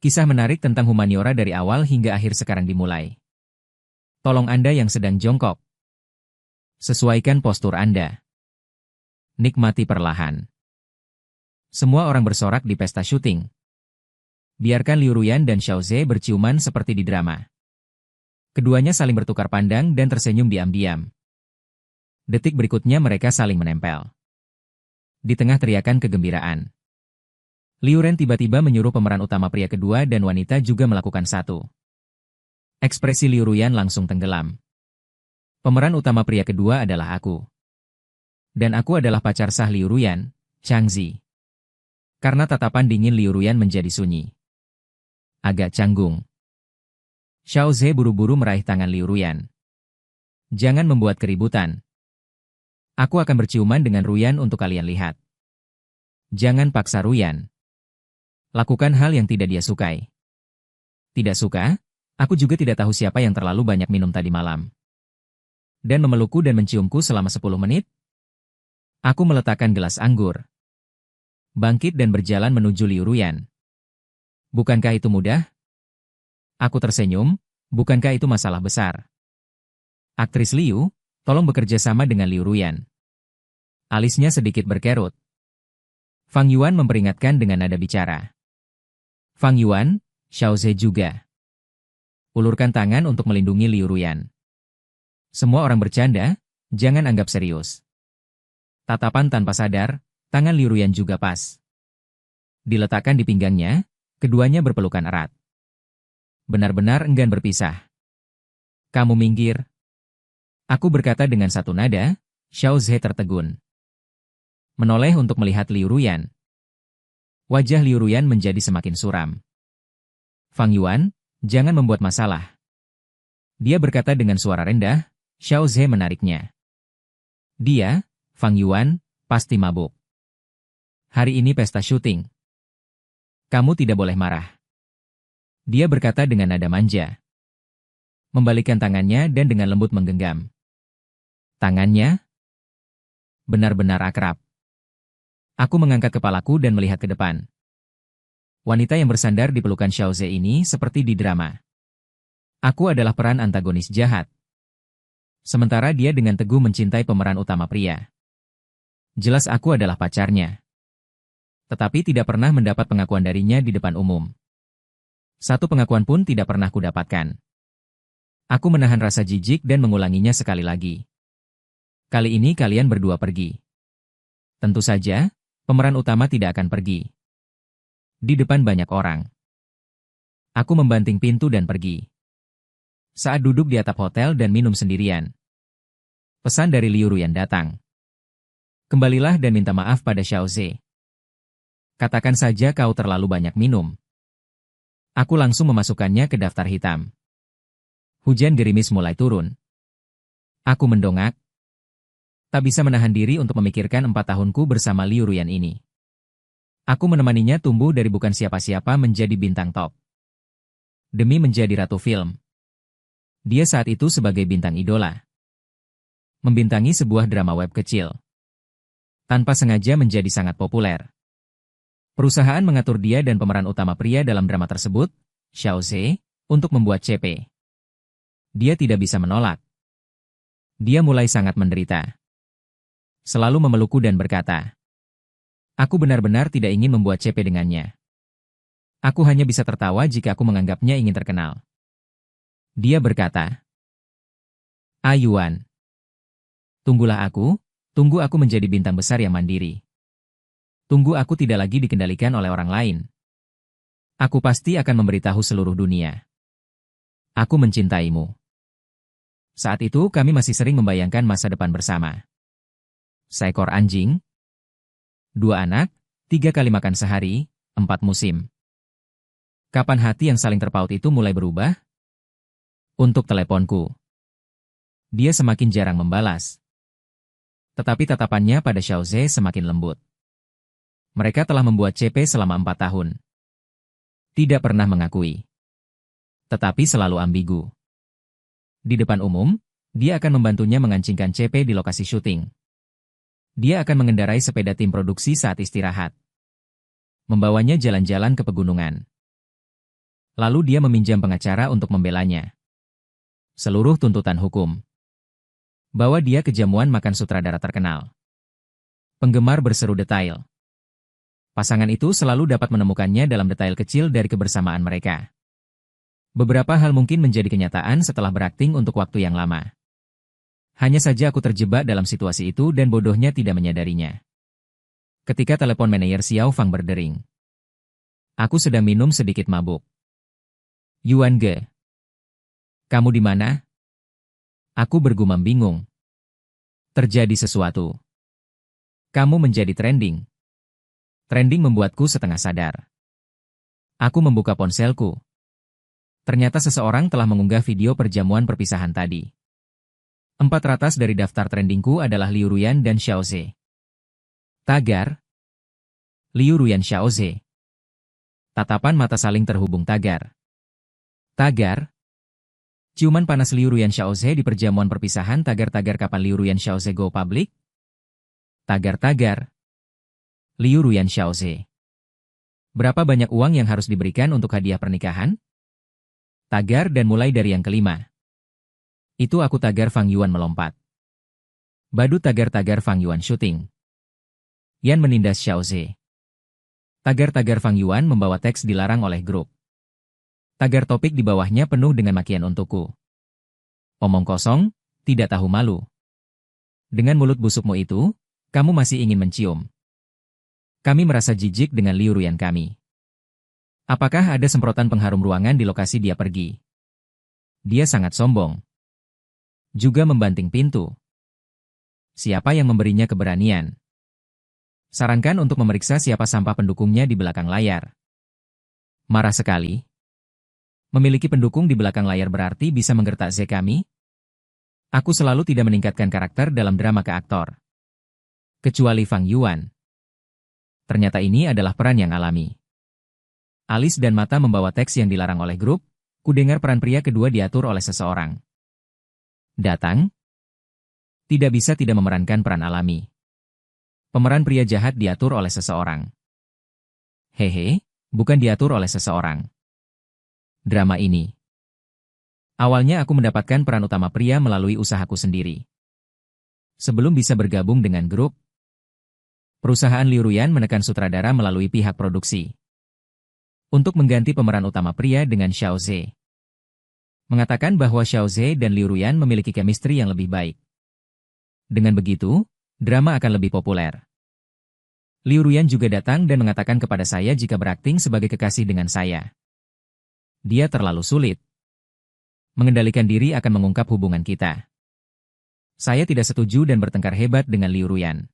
Kisah menarik tentang humaniora dari awal hingga akhir sekarang dimulai. Tolong Anda yang sedang jongkok. Sesuaikan postur Anda. Nikmati perlahan. Semua orang bersorak di pesta syuting. Biarkan Liu Ruyan dan Xiao Ze berciuman seperti di drama. Keduanya saling bertukar pandang dan tersenyum diam-diam. Detik berikutnya mereka saling menempel. Di tengah teriakan kegembiraan, Liu Ren tiba-tiba menyuruh pemeran utama pria kedua dan wanita juga melakukan satu. Ekspresi Liu Ruyan langsung tenggelam. Pemeran utama pria kedua adalah aku. Dan aku adalah pacar sah Liu Ruyan, Chang Zi. Karena tatapan dingin Liu Ruyan menjadi sunyi. Agak canggung. Xiao Ze buru-buru meraih tangan Liu Ruyan. Jangan membuat keributan. Aku akan berciuman dengan Ruyan untuk kalian lihat. Jangan paksa Ruyan. Lakukan hal yang tidak dia sukai. Tidak suka? Aku juga tidak tahu siapa yang terlalu banyak minum tadi malam. Dan memelukku dan menciumku selama 10 menit? Aku meletakkan gelas anggur. Bangkit dan berjalan menuju Liu Ruyan. Bukankah itu mudah? Aku tersenyum, bukankah itu masalah besar? Aktris Liu, tolong bekerja sama dengan Liu Ruyan. Alisnya sedikit berkerut. Fang Yuan memperingatkan dengan nada bicara. Fang Yuan, Xiao Ze juga. Ulurkan tangan untuk melindungi Liu Ruyan. Semua orang bercanda, jangan anggap serius. Tatapan tanpa sadar, tangan Liu Ruyan juga pas. Diletakkan di pinggangnya, keduanya berpelukan erat. Benar-benar enggan berpisah. Kamu minggir. Aku berkata dengan satu nada, Xiao Ze tertegun. Menoleh untuk melihat Liu Ruyan. Wajah Liu Ruyan menjadi semakin suram. Fang Yuan, jangan membuat masalah. Dia berkata dengan suara rendah, Xiao Ze menariknya. Dia, Fang Yuan, pasti mabuk. Hari ini pesta syuting. Kamu tidak boleh marah. Dia berkata dengan nada manja. Membalikkan tangannya dan dengan lembut menggenggam. Tangannya benar-benar akrab. Aku mengangkat kepalaku dan melihat ke depan. Wanita yang bersandar di pelukan Xiao Ze ini seperti di drama. Aku adalah peran antagonis jahat. Sementara dia dengan teguh mencintai pemeran utama pria. Jelas aku adalah pacarnya. Tetapi tidak pernah mendapat pengakuan darinya di depan umum. Satu pengakuan pun tidak pernah kudapatkan. Aku menahan rasa jijik dan mengulanginya sekali lagi. Kali ini kalian berdua pergi. Tentu saja, pemeran utama tidak akan pergi. Di depan banyak orang. Aku membanting pintu dan pergi. Saat duduk di atap hotel dan minum sendirian, pesan dari Liu Ruyan datang. Kembalilah dan minta maaf pada Xiao Ze. Katakan saja kau terlalu banyak minum. Aku langsung memasukkannya ke daftar hitam. Hujan gerimis mulai turun. Aku mendongak. Tak bisa menahan diri untuk memikirkan 4 tahunku bersama Liu Ruyan ini. Aku menemaninya tumbuh dari bukan siapa-siapa menjadi bintang top. Demi menjadi ratu film. Dia saat itu sebagai bintang idola. Membintangi sebuah drama web kecil. Tanpa sengaja menjadi sangat populer. Perusahaan mengatur dia dan pemeran utama pria dalam drama tersebut, Xiao Ze, untuk membuat CP. Dia tidak bisa menolak. Dia mulai sangat menderita. Selalu memelukku dan berkata, aku benar-benar tidak ingin membuat CP dengannya. Aku hanya bisa tertawa jika aku menganggapnya ingin terkenal. Dia berkata, Yuan, tunggulah aku, tunggu aku menjadi bintang besar yang mandiri. Tunggu aku tidak lagi dikendalikan oleh orang lain. Aku pasti akan memberitahu seluruh dunia. Aku mencintaimu. Saat itu kami masih sering membayangkan masa depan bersama. Seekor anjing, 2 anak, 3 kali makan sehari, 4 musim. Kapan hati yang saling terpaut itu mulai berubah? Untuk teleponku. Dia semakin jarang membalas. Tetapi tatapannya pada Xiao Ze semakin lembut. Mereka telah membuat CP selama 4 tahun. Tidak pernah mengakui. Tetapi selalu ambigu. Di depan umum, dia akan membantunya mengancingkan CP di lokasi syuting. Dia akan mengendarai sepeda tim produksi saat istirahat. Membawanya jalan-jalan ke pegunungan. Lalu dia meminjam pengacara untuk membelanya. Seluruh tuntutan hukum. Bawa dia ke jamuan makan sutradara terkenal. Penggemar berseru detail. Pasangan itu selalu dapat menemukannya dalam detail kecil dari kebersamaan mereka. Beberapa hal mungkin menjadi kenyataan setelah berakting untuk waktu yang lama. Hanya saja aku terjebak dalam situasi itu dan bodohnya tidak menyadarinya. Ketika telepon manajer Xiao Fang berdering. Aku sedang minum sedikit mabuk. Yuan Ge. Kamu di mana? Aku bergumam bingung. Terjadi sesuatu. Kamu menjadi trending. Trending membuatku setengah sadar. Aku membuka ponselku. Ternyata seseorang telah mengunggah video perjamuan perpisahan tadi. 400 dari daftar trendingku adalah Liu Ruyan dan Xiao Ze. Tagar. Liu Ruyan Xiao Ze. Tatapan mata saling terhubung tagar. Tagar. Ciuman panas Liu Ruyan Xiao Ze di perjamuan perpisahan tagar-tagar kapan Liu Ruyan Xiao Ze go public? Tagar-tagar. Liu Ruyan Xiao Ze. Berapa banyak uang yang harus diberikan untuk hadiah pernikahan? Tagar dan mulai dari yang kelima. Itu aku tagar Fang Yuan melompat. Badut tagar-tagar Fang Yuan syuting. Yan menindas Xiao Ze. Tagar-tagar Fang Yuan membawa teks dilarang oleh grup. Tagar topik di bawahnya penuh dengan makian untukku. Omong kosong, tidak tahu malu. Dengan mulut busukmu itu, kamu masih ingin mencium. Kami merasa jijik dengan Liu Ruyan kami. Apakah ada semprotan pengharum ruangan di lokasi dia pergi? Dia sangat sombong. Juga membanting pintu. Siapa yang memberinya keberanian? Sarankan untuk memeriksa siapa sampah pendukungnya di belakang layar. Marah sekali. Memiliki pendukung di belakang layar berarti bisa menggertak Z kami? Aku selalu tidak meningkatkan karakter dalam drama ke aktor. Kecuali Fang Yuan. Ternyata ini adalah peran yang alami. Alis dan mata membawa teks yang dilarang oleh grup, kudengar peran pria kedua diatur oleh seseorang. Datang? Tidak bisa tidak memerankan peran alami. Pemeran pria jahat diatur oleh seseorang. Hehe, bukan diatur oleh seseorang. Drama ini. Awalnya aku mendapatkan peran utama pria melalui usahaku sendiri. Sebelum bisa bergabung dengan grup, perusahaan Liu Ruyan menekan sutradara melalui pihak produksi. Untuk mengganti pemeran utama pria dengan Xiao Ze. Mengatakan bahwa Xiao Ze dan Liu Ruyan memiliki chemistry yang lebih baik. Dengan begitu, drama akan lebih populer. Liu Ruyan juga datang dan mengatakan kepada saya jika berakting sebagai kekasih dengan saya. Dia terlalu sulit. Mengendalikan diri akan mengungkap hubungan kita. Saya tidak setuju dan bertengkar hebat dengan Liu Ruyan.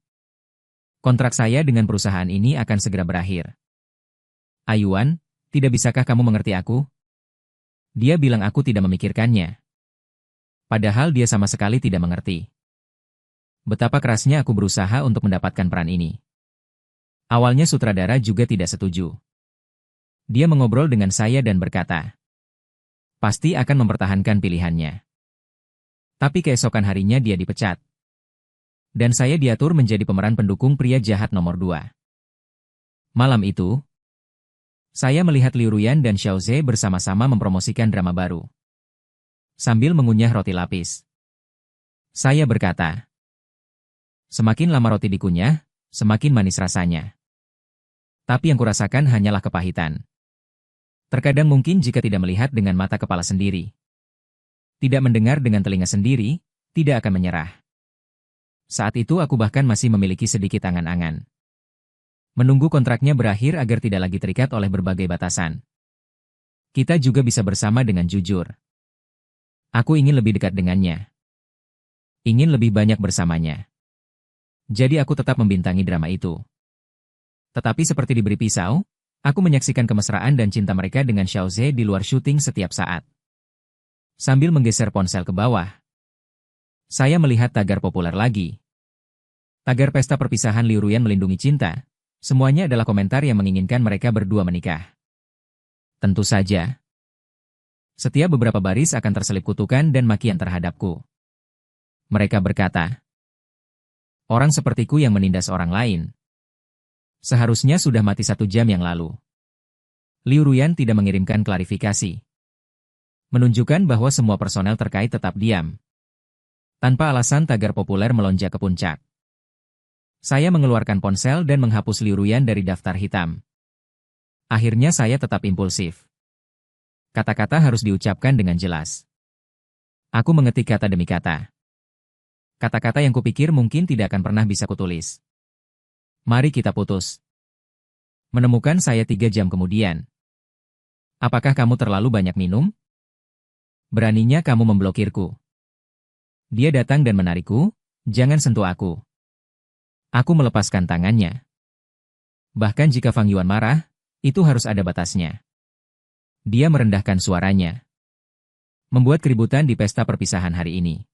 Kontrak saya dengan perusahaan ini akan segera berakhir. Ayuan, tidak bisakah kamu mengerti aku? Dia bilang aku tidak memikirkannya. Padahal dia sama sekali tidak mengerti. Betapa kerasnya aku berusaha untuk mendapatkan peran ini. Awalnya sutradara juga tidak setuju. Dia mengobrol dengan saya dan berkata, pasti akan mempertahankan pilihannya. Tapi keesokan harinya dia dipecat. Dan saya diatur menjadi pemeran pendukung pria jahat nomor 2. Malam itu, saya melihat Liu Ruyan dan Xiao Ze bersama-sama mempromosikan drama baru. Sambil mengunyah roti lapis. Saya berkata, semakin lama roti dikunyah, semakin manis rasanya. Tapi yang kurasakan hanyalah kepahitan. Terkadang mungkin jika tidak melihat dengan mata kepala sendiri, tidak mendengar dengan telinga sendiri, tidak akan menyerah. Saat itu aku bahkan masih memiliki sedikit angan-angan. Menunggu kontraknya berakhir agar tidak lagi terikat oleh berbagai batasan. Kita juga bisa bersama dengan jujur. Aku ingin lebih dekat dengannya. Ingin lebih banyak bersamanya. Jadi aku tetap membintangi drama itu. Tetapi seperti diberi pisau, aku menyaksikan kemesraan dan cinta mereka dengan Xiao Ze di luar syuting setiap saat. Sambil menggeser ponsel ke bawah, saya melihat tagar populer lagi. Tagar pesta perpisahan Liu Ruyan melindungi cinta. Semuanya adalah komentar yang menginginkan mereka berdua menikah. Tentu saja. Setiap beberapa baris akan terselip kutukan dan makian terhadapku. Mereka berkata, orang sepertiku yang menindas orang lain. Seharusnya sudah mati 1 jam yang lalu. Liu Ruyan tidak mengirimkan klarifikasi. Menunjukkan bahwa semua personel terkait tetap diam. Tanpa alasan tagar populer melonjak ke puncak. Saya mengeluarkan ponsel dan menghapus Liu Ruyan dari daftar hitam. Akhirnya saya tetap impulsif. Kata-kata harus diucapkan dengan jelas. Aku mengetik kata demi kata. Kata-kata yang kupikir mungkin tidak akan pernah bisa kutulis. Mari kita putus. Menemukan saya 3 jam kemudian. Apakah kamu terlalu banyak minum? Beraninya kamu memblokirku. Dia datang dan menarikku, jangan sentuh aku. Aku melepaskan tangannya. Bahkan jika Fang Yuan marah, itu harus ada batasnya. Dia merendahkan suaranya. Membuat keributan di pesta perpisahan hari ini.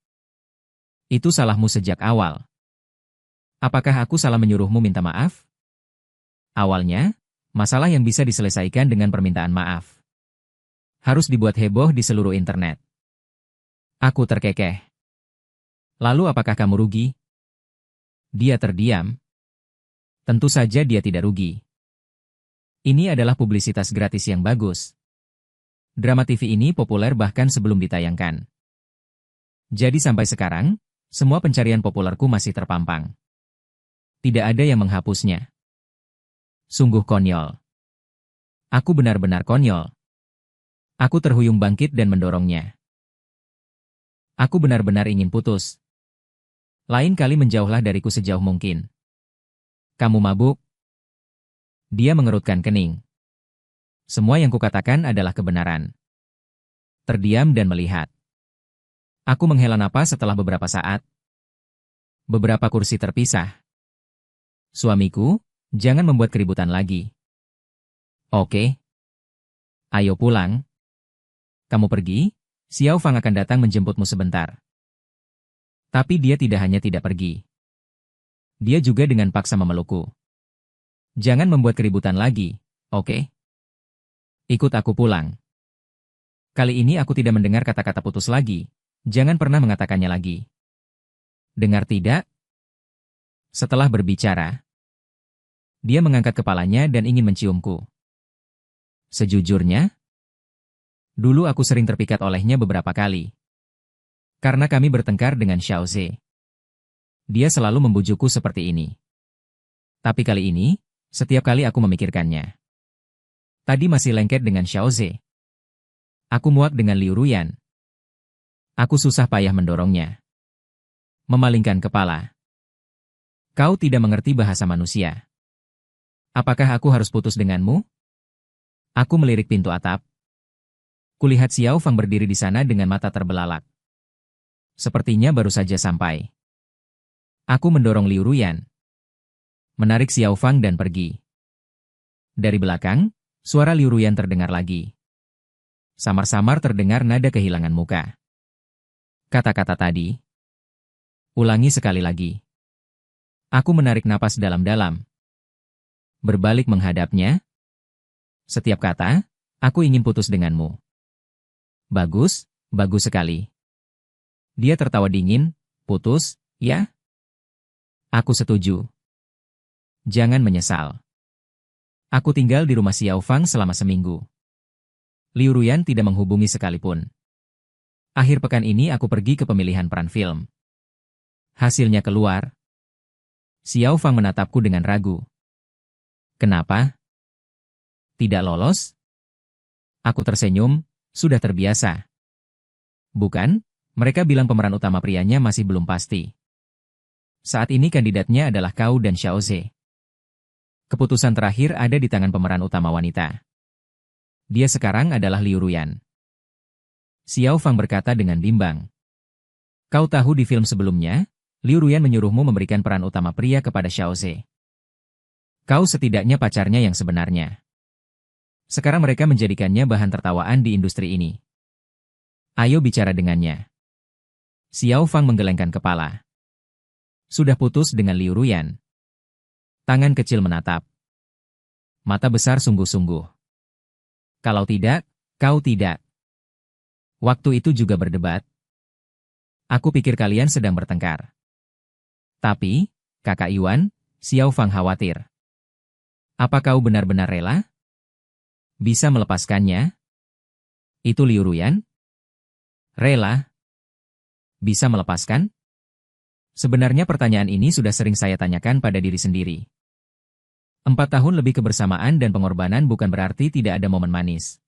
Itu salahmu sejak awal. Apakah aku salah menyuruhmu minta maaf? Awalnya, masalah yang bisa diselesaikan dengan permintaan maaf. Harus dibuat heboh di seluruh internet. Aku terkekeh. Lalu apakah kamu rugi? Dia terdiam. Tentu saja dia tidak rugi. Ini adalah publisitas gratis yang bagus. Drama TV ini populer bahkan sebelum ditayangkan. Jadi sampai sekarang, semua pencarian populerku masih terpampang. Tidak ada yang menghapusnya. Sungguh konyol. Aku benar-benar konyol. Aku terhuyung bangkit dan mendorongnya. Aku benar-benar ingin putus. Lain kali menjauhlah dariku sejauh mungkin. Kamu mabuk? Dia mengerutkan kening. Semua yang kukatakan adalah kebenaran. Terdiam dan melihat. Aku menghela napas setelah beberapa saat. Beberapa kursi terpisah. Suamiku, jangan membuat keributan lagi. Oke. Ayo pulang. Kamu pergi, Xiao Fang akan datang menjemputmu sebentar. Tapi dia tidak hanya tidak pergi. Dia juga dengan paksa memelukku. Jangan membuat keributan lagi, oke? Ikut aku pulang. Kali ini aku tidak mendengar kata-kata putus lagi. Jangan pernah mengatakannya lagi. Dengar tidak? Setelah berbicara, dia mengangkat kepalanya dan ingin menciumku. Sejujurnya, dulu aku sering terpikat olehnya beberapa kali. Karena kami bertengkar dengan Xiao Ze. Dia selalu membujukku seperti ini. Tapi kali ini, setiap kali aku memikirkannya. Tadi masih lengket dengan Xiao Ze. Aku muak dengan Liu Ruyan. Aku susah payah mendorongnya. Memalingkan kepala. Kau tidak mengerti bahasa manusia. Apakah aku harus putus denganmu? Aku melirik pintu atap. Kulihat Xiao Fang berdiri di sana dengan mata terbelalak. Sepertinya baru saja sampai. Aku mendorong Liu Ruyan. Menarik Xiao Fang dan pergi. Dari belakang, suara Liu Ruyan terdengar lagi. Samar-samar terdengar nada kehilangan muka. Kata-kata tadi. Ulangi sekali lagi. Aku menarik napas dalam-dalam. Berbalik menghadapnya. Setiap kata, aku ingin putus denganmu. Bagus, bagus sekali. Dia tertawa dingin, putus, ya? Aku setuju. Jangan menyesal. Aku tinggal di rumah Xiao Fang selama seminggu. Liu Ruyan tidak menghubungi sekalipun. Akhir pekan ini aku pergi ke pemilihan peran film. Hasilnya keluar. Xiao Fang menatapku dengan ragu. Kenapa? Tidak lolos? Aku tersenyum, sudah terbiasa. Bukan, mereka bilang pemeran utama prianya masih belum pasti. Saat ini kandidatnya adalah kau dan Xiao Ze. Keputusan terakhir ada di tangan pemeran utama wanita. Dia sekarang adalah Liu Ruyan. Xiao Fang berkata dengan bimbang. Kau tahu di film sebelumnya, Liu Ruyan menyuruhmu memberikan peran utama pria kepada Xiao Ze. Kau setidaknya pacarnya yang sebenarnya. Sekarang mereka menjadikannya bahan tertawaan di industri ini. Ayo bicara dengannya. Xiao Fang menggelengkan kepala. Sudah putus dengan Liu Ruyan. Tangan kecil menatap. Mata besar sungguh-sungguh. Kalau tidak, kau tidak. Waktu itu juga berdebat. Aku pikir kalian sedang bertengkar. Tapi, Kakak Yuan, Xiao Fang khawatir. Apa kau benar-benar rela? Bisa melepaskannya? Itu Liu Ruyan? Rela? Bisa melepaskan? Sebenarnya pertanyaan ini sudah sering saya tanyakan pada diri sendiri. 4 tahun lebih kebersamaan dan pengorbanan bukan berarti tidak ada momen manis.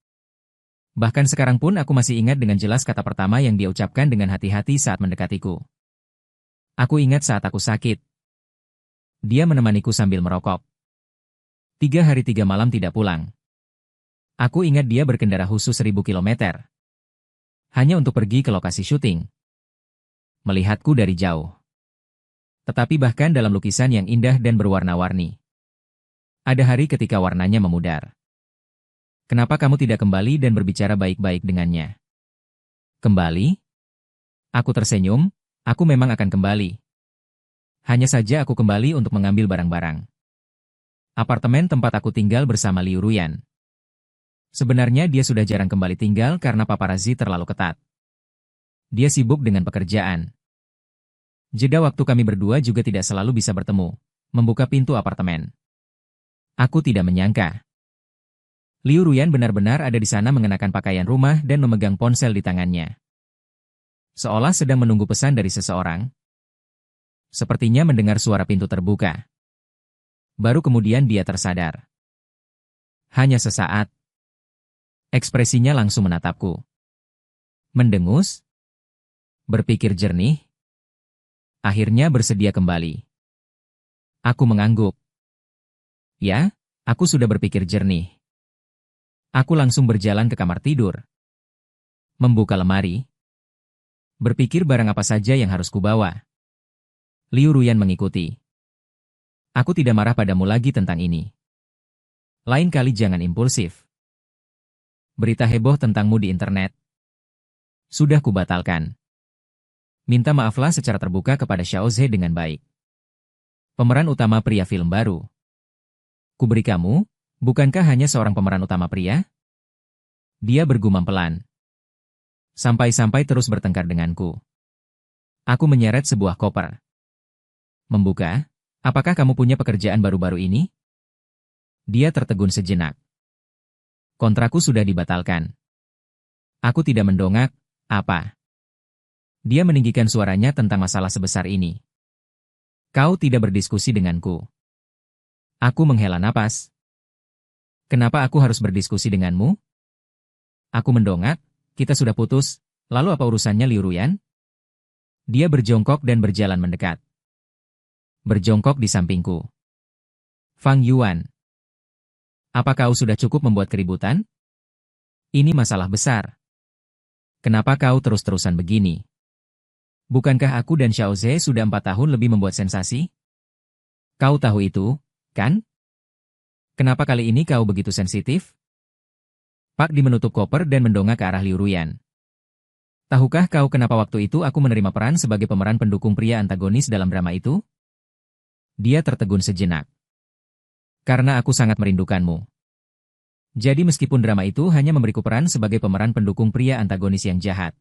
Bahkan sekarang pun aku masih ingat dengan jelas kata pertama yang dia ucapkan dengan hati-hati saat mendekatiku. Aku ingat saat aku sakit. Dia menemaniku sambil merokok. 3 hari 3 malam tidak pulang. Aku ingat dia berkendara khusus 1000 kilometer. Hanya untuk pergi ke lokasi syuting. Melihatku dari jauh. Tetapi bahkan dalam lukisan yang indah dan berwarna-warni. Ada hari ketika warnanya memudar. Kenapa kamu tidak kembali dan berbicara baik-baik dengannya? Kembali? Aku tersenyum, aku memang akan kembali. Hanya saja aku kembali untuk mengambil barang-barang. Apartemen tempat aku tinggal bersama Liu Ruyan. Sebenarnya dia sudah jarang kembali tinggal karena paparazzi terlalu ketat. Dia sibuk dengan pekerjaan. Jeda waktu kami berdua juga tidak selalu bisa bertemu, membuka pintu apartemen. Aku tidak menyangka. Liu Ruyan benar-benar ada di sana mengenakan pakaian rumah dan memegang ponsel di tangannya. Seolah sedang menunggu pesan dari seseorang. Sepertinya mendengar suara pintu terbuka. Baru kemudian dia tersadar. Hanya sesaat. Ekspresinya langsung menatapku. Mendengus? Berpikir jernih? Akhirnya bersedia kembali. Aku mengangguk. Ya, aku sudah berpikir jernih. Aku langsung berjalan ke kamar tidur. Membuka lemari. Berpikir barang apa saja yang harus kubawa. Liu Ruyan mengikuti. Aku tidak marah padamu lagi tentang ini. Lain kali jangan impulsif. Berita heboh tentangmu di internet. Sudah kubatalkan. Minta maaflah secara terbuka kepada Xiao Zhe dengan baik. Pemeran utama pria film baru. Kuberi kamu, bukankah hanya seorang pemeran utama pria? Dia bergumam pelan. Sampai-sampai terus bertengkar denganku. Aku menyeret sebuah koper. Membuka, apakah kamu punya pekerjaan baru-baru ini? Dia tertegun sejenak. Kontrakku sudah dibatalkan. Aku tidak mendongak, apa? Dia meninggikan suaranya tentang masalah sebesar ini. Kau tidak berdiskusi denganku. Aku menghela napas. Kenapa aku harus berdiskusi denganmu? Aku mendongak, kita sudah putus, lalu apa urusannya Liu Ruyan? Dia berjongkok dan berjalan mendekat. Berjongkok di sampingku. Fang Yuan. Apa kau sudah cukup membuat keributan? Ini masalah besar. Kenapa kau terus-terusan begini? Bukankah aku dan Xiao Zhe sudah 4 tahun lebih membuat sensasi? Kau tahu itu, kan? Kenapa kali ini kau begitu sensitif? Pak Di menutup koper dan mendongak ke arah Liu Ruyan. Tahukah kau kenapa waktu itu aku menerima peran sebagai pemeran pendukung pria antagonis dalam drama itu? Dia tertegun sejenak. Karena aku sangat merindukanmu. Jadi meskipun drama itu hanya memberiku peran sebagai pemeran pendukung pria antagonis yang jahat,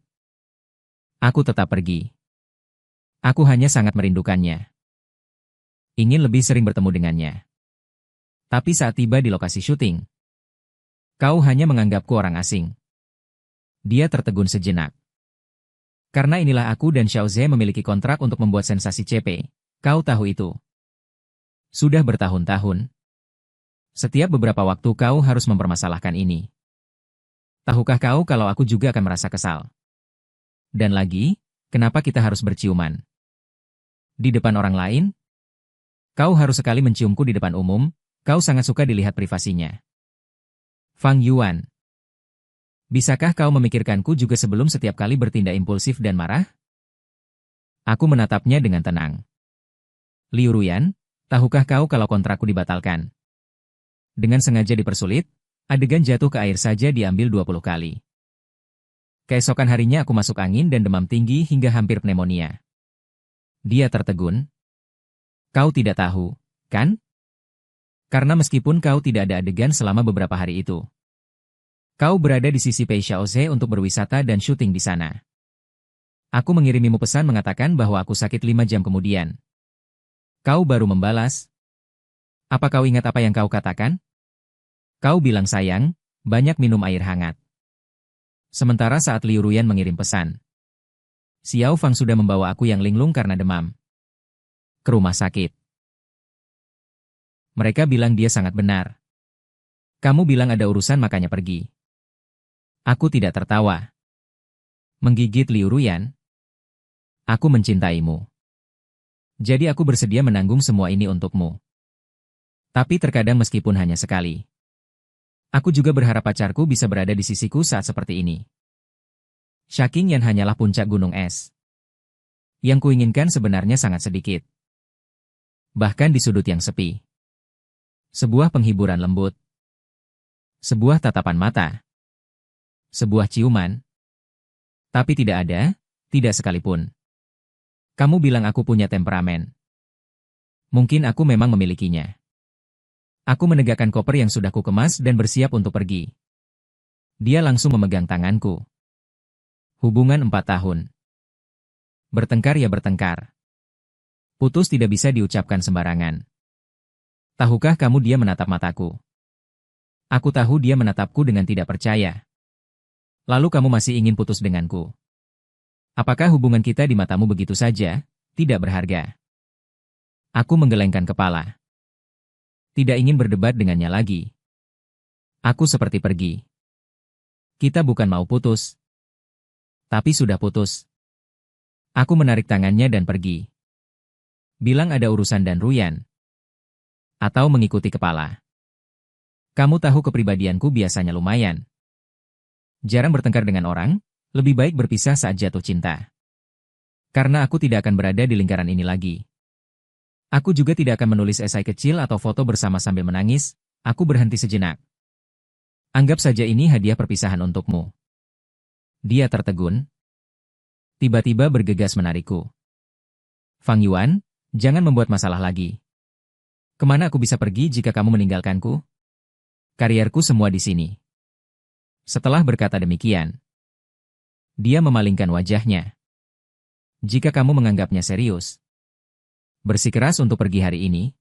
aku tetap pergi. Aku hanya sangat merindukannya. Ingin lebih sering bertemu dengannya. Tapi saat tiba di lokasi syuting, kau hanya menganggapku orang asing. Dia tertegun sejenak. Karena inilah aku dan Xiao Zhe memiliki kontrak untuk membuat sensasi CP. Kau tahu itu. Sudah bertahun-tahun. Setiap beberapa waktu kau harus mempermasalahkan ini. Tahukah kau kalau aku juga akan merasa kesal? Dan lagi, kenapa kita harus berciuman? Di depan orang lain? Kau harus sekali menciumku di depan umum, kau sangat suka dilihat privasinya. Fang Yuan. Bisakah kau memikirkanku juga sebelum setiap kali bertindak impulsif dan marah? Aku menatapnya dengan tenang. Liu Ruyan, tahukah kau kalau kontrakku dibatalkan? Dengan sengaja dipersulit, adegan jatuh ke air saja diambil 20 kali. Keesokan harinya aku masuk angin dan demam tinggi hingga hampir pneumonia. Dia tertegun. Kau tidak tahu, kan? Karena meskipun kau tidak ada adegan selama beberapa hari itu, kau berada di sisi Pei Xiaoze untuk berwisata dan syuting di sana. Aku mengirimimu pesan mengatakan bahwa aku sakit 5 jam kemudian. Kau baru membalas. Apa kau ingat apa yang kau katakan? Kau bilang sayang, Banyak minum air hangat. Sementara saat Liu Ruyan mengirim pesan, Xiao Fang sudah membawa aku yang linglung karena demam ke rumah sakit. Mereka bilang dia sangat benar. Kamu bilang ada urusan makanya pergi. Aku tidak tertawa. Menggigit Liu Ruyan. Aku mencintaimu. Jadi aku bersedia menanggung semua ini untukmu. Tapi terkadang meskipun hanya sekali, aku juga berharap pacarku bisa berada di sisiku saat seperti ini. Shaqingyan hanyalah puncak gunung es. Yang kuinginkan sebenarnya sangat sedikit. Bahkan di sudut yang sepi. Sebuah penghiburan lembut. Sebuah tatapan mata. Sebuah ciuman. Tapi tidak ada, tidak sekalipun. Kamu bilang aku punya temperamen. Mungkin aku memang memilikinya. Aku menegakkan koper yang sudah kukemas dan bersiap untuk pergi. Dia langsung memegang tanganku. Hubungan 4 tahun. Bertengkar ya bertengkar. Putus tidak bisa diucapkan sembarangan. Tahukah kamu dia menatap mataku? Aku tahu dia menatapku dengan tidak percaya. Lalu kamu masih ingin putus denganku? Apakah hubungan kita di matamu begitu saja, tidak berharga? Aku menggelengkan kepala. Tidak ingin berdebat dengannya lagi. Aku seperti pergi. Kita bukan mau putus. Tapi sudah putus. Aku menarik tangannya dan pergi. Bilang ada urusan dan Ruyan. Atau mengikuti kepala. Kamu tahu kepribadianku biasanya lumayan. Jarang bertengkar dengan orang, lebih baik berpisah saat jatuh cinta. Karena aku tidak akan berada di lingkaran ini lagi. Aku juga tidak akan menulis esai kecil atau foto bersama sambil menangis, aku berhenti sejenak. Anggap saja ini hadiah perpisahan untukmu. Dia tertegun. Tiba-tiba bergegas menarikku. Fang Yuan, jangan membuat masalah lagi. Kemana aku bisa pergi jika kamu meninggalkanku? Karierku semua di sini. Setelah berkata demikian, dia memalingkan wajahnya. Jika kamu menganggapnya serius, bersikeras untuk pergi hari ini,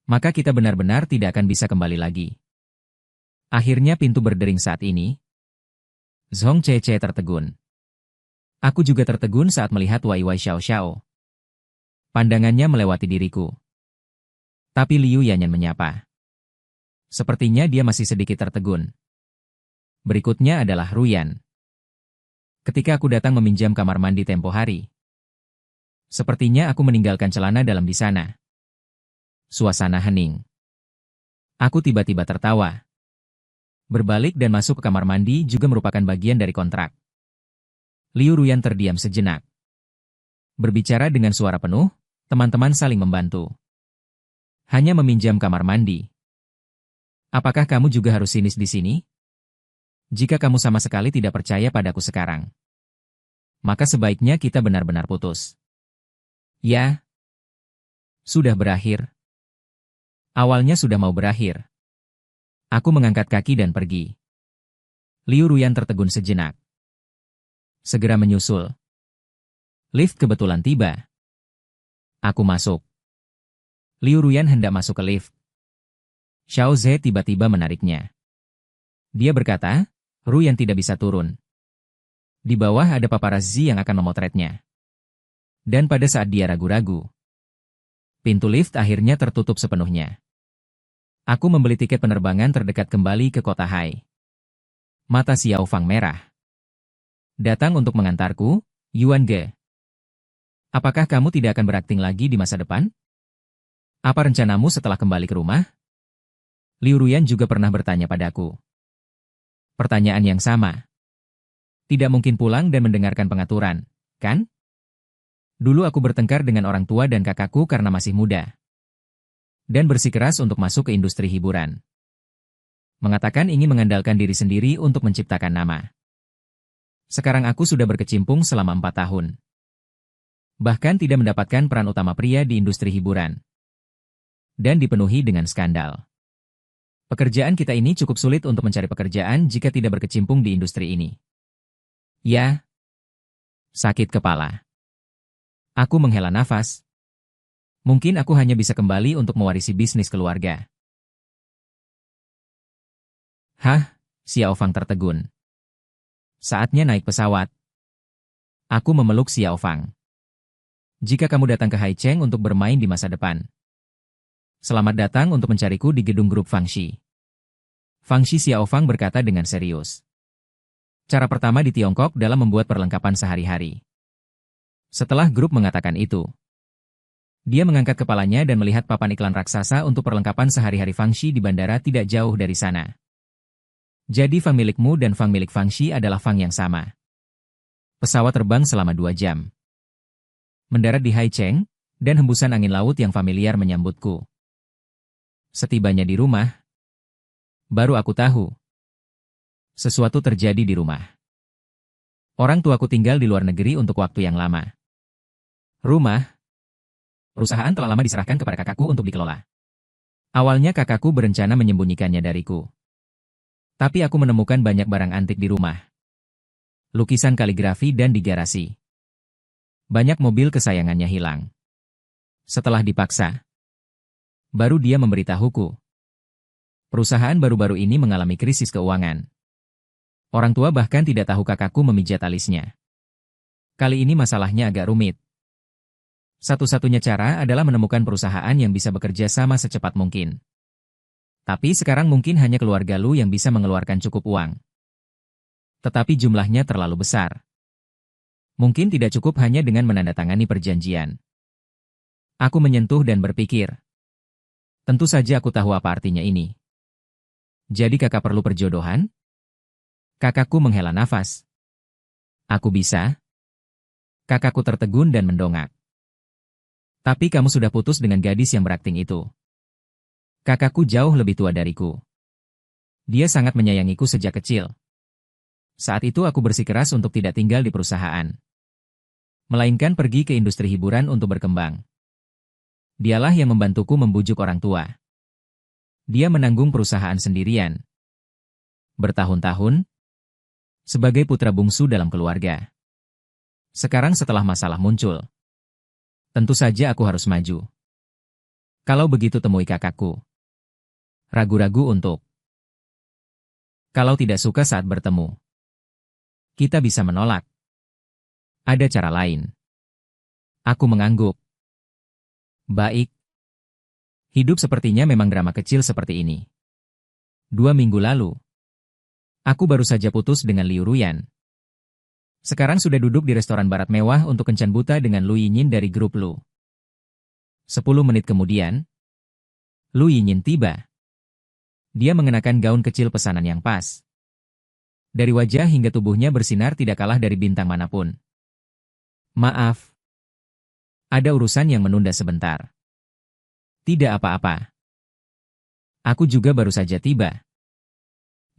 maka kita benar-benar tidak akan bisa kembali lagi. Akhirnya pintu berdering saat ini. Zhong Cece tertegun. Aku juga tertegun saat melihat Wai Wai Xiao Xiao. Pandangannya melewati diriku. Tapi Liu Yanyan menyapa. Sepertinya dia masih sedikit tertegun. Berikutnya adalah Ruyan. Ketika aku datang meminjam kamar mandi tempo hari, sepertinya aku meninggalkan celana dalam di sana. Suasana hening. Aku tiba-tiba tertawa. Berbalik dan masuk ke kamar mandi juga merupakan bagian dari kontrak. Liu Ruyan terdiam sejenak. Berbicara dengan suara penuh, teman-teman saling membantu. Hanya meminjam kamar mandi. Apakah kamu juga harus sinis di sini? Jika kamu sama sekali tidak percaya padaku sekarang, maka sebaiknya kita benar-benar putus. Ya, sudah berakhir. Awalnya sudah mau berakhir. Aku mengangkat kaki dan pergi. Liu Ruyan tertegun sejenak. Segera menyusul. Lift kebetulan tiba. Aku masuk. Liu Ruyan hendak masuk ke lift. Xiao Ze tiba-tiba menariknya. Dia berkata, Ruyan tidak bisa turun. Di bawah ada paparazzi yang akan memotretnya. Dan pada saat dia ragu-ragu, pintu lift akhirnya tertutup sepenuhnya. Aku membeli tiket penerbangan terdekat kembali ke kota Hai. Mata Xiao Fang merah. Datang untuk mengantarku, Yuan Ge. Apakah kamu tidak akan berakting lagi di masa depan? Apa rencanamu setelah kembali ke rumah? Liu Ruyan juga pernah bertanya padaku. Pertanyaan yang sama. Tidak mungkin pulang dan mendengarkan pengaturan, kan? Dulu aku bertengkar dengan orang tua dan kakakku karena masih muda. Dan bersikeras untuk masuk ke industri hiburan. Mengatakan ingin mengandalkan diri sendiri untuk menciptakan nama. Sekarang aku sudah berkecimpung selama 4 tahun. Bahkan tidak mendapatkan peran utama pria di industri hiburan. Dan dipenuhi dengan skandal. Pekerjaan kita ini cukup sulit untuk mencari pekerjaan jika tidak berkecimpung di industri ini. Ya. Sakit kepala. Aku menghela nafas. Mungkin aku hanya bisa kembali untuk mewarisi bisnis keluarga. Hah? Xiao Fang tertegun. Saatnya naik pesawat. Aku memeluk Xiao Fang. Jika kamu datang ke Haicheng untuk bermain di masa depan, selamat datang untuk mencariku di gedung grup Fangxi. Fangxi, Xiao Fang berkata dengan serius. Cara pertama di Tiongkok dalam membuat perlengkapan sehari-hari. Setelah grup mengatakan itu, dia mengangkat kepalanya dan melihat papan iklan raksasa untuk perlengkapan sehari-hari Fangxi di bandara tidak jauh dari sana. Jadi Fang milikmu dan Fang milik Fangxi adalah Fang yang sama. Pesawat terbang selama 2 jam. Mendarat di Haicheng, dan hembusan angin laut yang familiar menyambutku. Setibanya di rumah, baru aku tahu. Sesuatu terjadi di rumah. Orang tuaku tinggal di luar negeri untuk waktu yang lama. Perusahaan telah lama diserahkan kepada kakakku untuk dikelola. Awalnya kakakku berencana menyembunyikannya dariku. Tapi aku menemukan banyak barang antik di rumah. Lukisan kaligrafi dan di garasi. Banyak mobil kesayangannya hilang. Setelah dipaksa, baru dia memberitahuku. Perusahaan baru-baru ini mengalami krisis keuangan. Orang tua bahkan tidak tahu kakakku memijat alisnya. Kali ini masalahnya agak rumit. Satu-satunya cara adalah menemukan perusahaan yang bisa bekerja sama secepat mungkin. Tapi sekarang mungkin hanya keluarga Lu yang bisa mengeluarkan cukup uang. Tetapi jumlahnya terlalu besar. Mungkin tidak cukup hanya dengan menandatangani perjanjian. Aku menyentuh dan berpikir. Tentu saja aku tahu apa artinya ini. Jadi kakak perlu perjodohan? Kakakku menghela nafas. Aku bisa? Kakakku tertegun dan mendongak. Tapi kamu sudah putus dengan gadis yang berakting itu. Kakakku jauh lebih tua dariku. Dia sangat menyayangiku sejak kecil. Saat itu aku bersikeras untuk tidak tinggal di perusahaan. Melainkan pergi ke industri hiburan untuk berkembang. Dialah yang membantuku membujuk orang tua. Dia menanggung perusahaan sendirian. Bertahun-tahun, sebagai putra bungsu dalam keluarga. Sekarang setelah masalah muncul, tentu saja aku harus maju. Kalau begitu temui kakakku. Ragu-ragu untuk. Kalau tidak suka saat bertemu, kita bisa menolak. Ada cara lain. Aku mengangguk. Baik. Hidup sepertinya memang drama kecil seperti ini. 2 minggu lalu, aku baru saja putus dengan Liu Ruyan. Sekarang sudah duduk di restoran barat mewah untuk kencan buta dengan Lu Yinyin dari grup Lu. 10 menit kemudian, Lu Yinyin tiba. Dia mengenakan gaun kecil pesanan yang pas. Dari wajah hingga tubuhnya bersinar tidak kalah dari bintang manapun. Maaf. Ada urusan yang menunda sebentar. Tidak apa-apa. Aku juga baru saja tiba.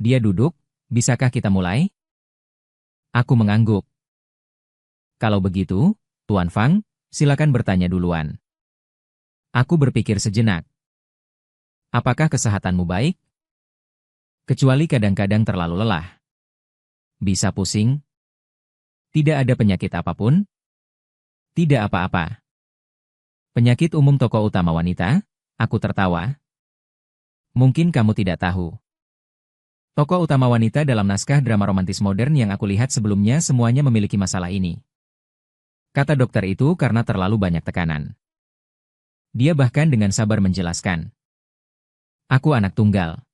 Dia duduk. Bisakah kita mulai? Aku mengangguk. Kalau begitu, Tuan Fang, silakan bertanya duluan. Aku berpikir sejenak. Apakah kesehatanmu baik? Kecuali kadang-kadang terlalu lelah. Bisa pusing? Tidak ada penyakit apapun? Tidak apa-apa. Penyakit umum tokoh utama wanita? Aku tertawa. Mungkin kamu tidak tahu. Tokoh utama wanita dalam naskah drama romantis modern yang aku lihat sebelumnya semuanya memiliki masalah ini. Kata dokter itu karena terlalu banyak tekanan. Dia bahkan dengan sabar menjelaskan. Aku anak tunggal.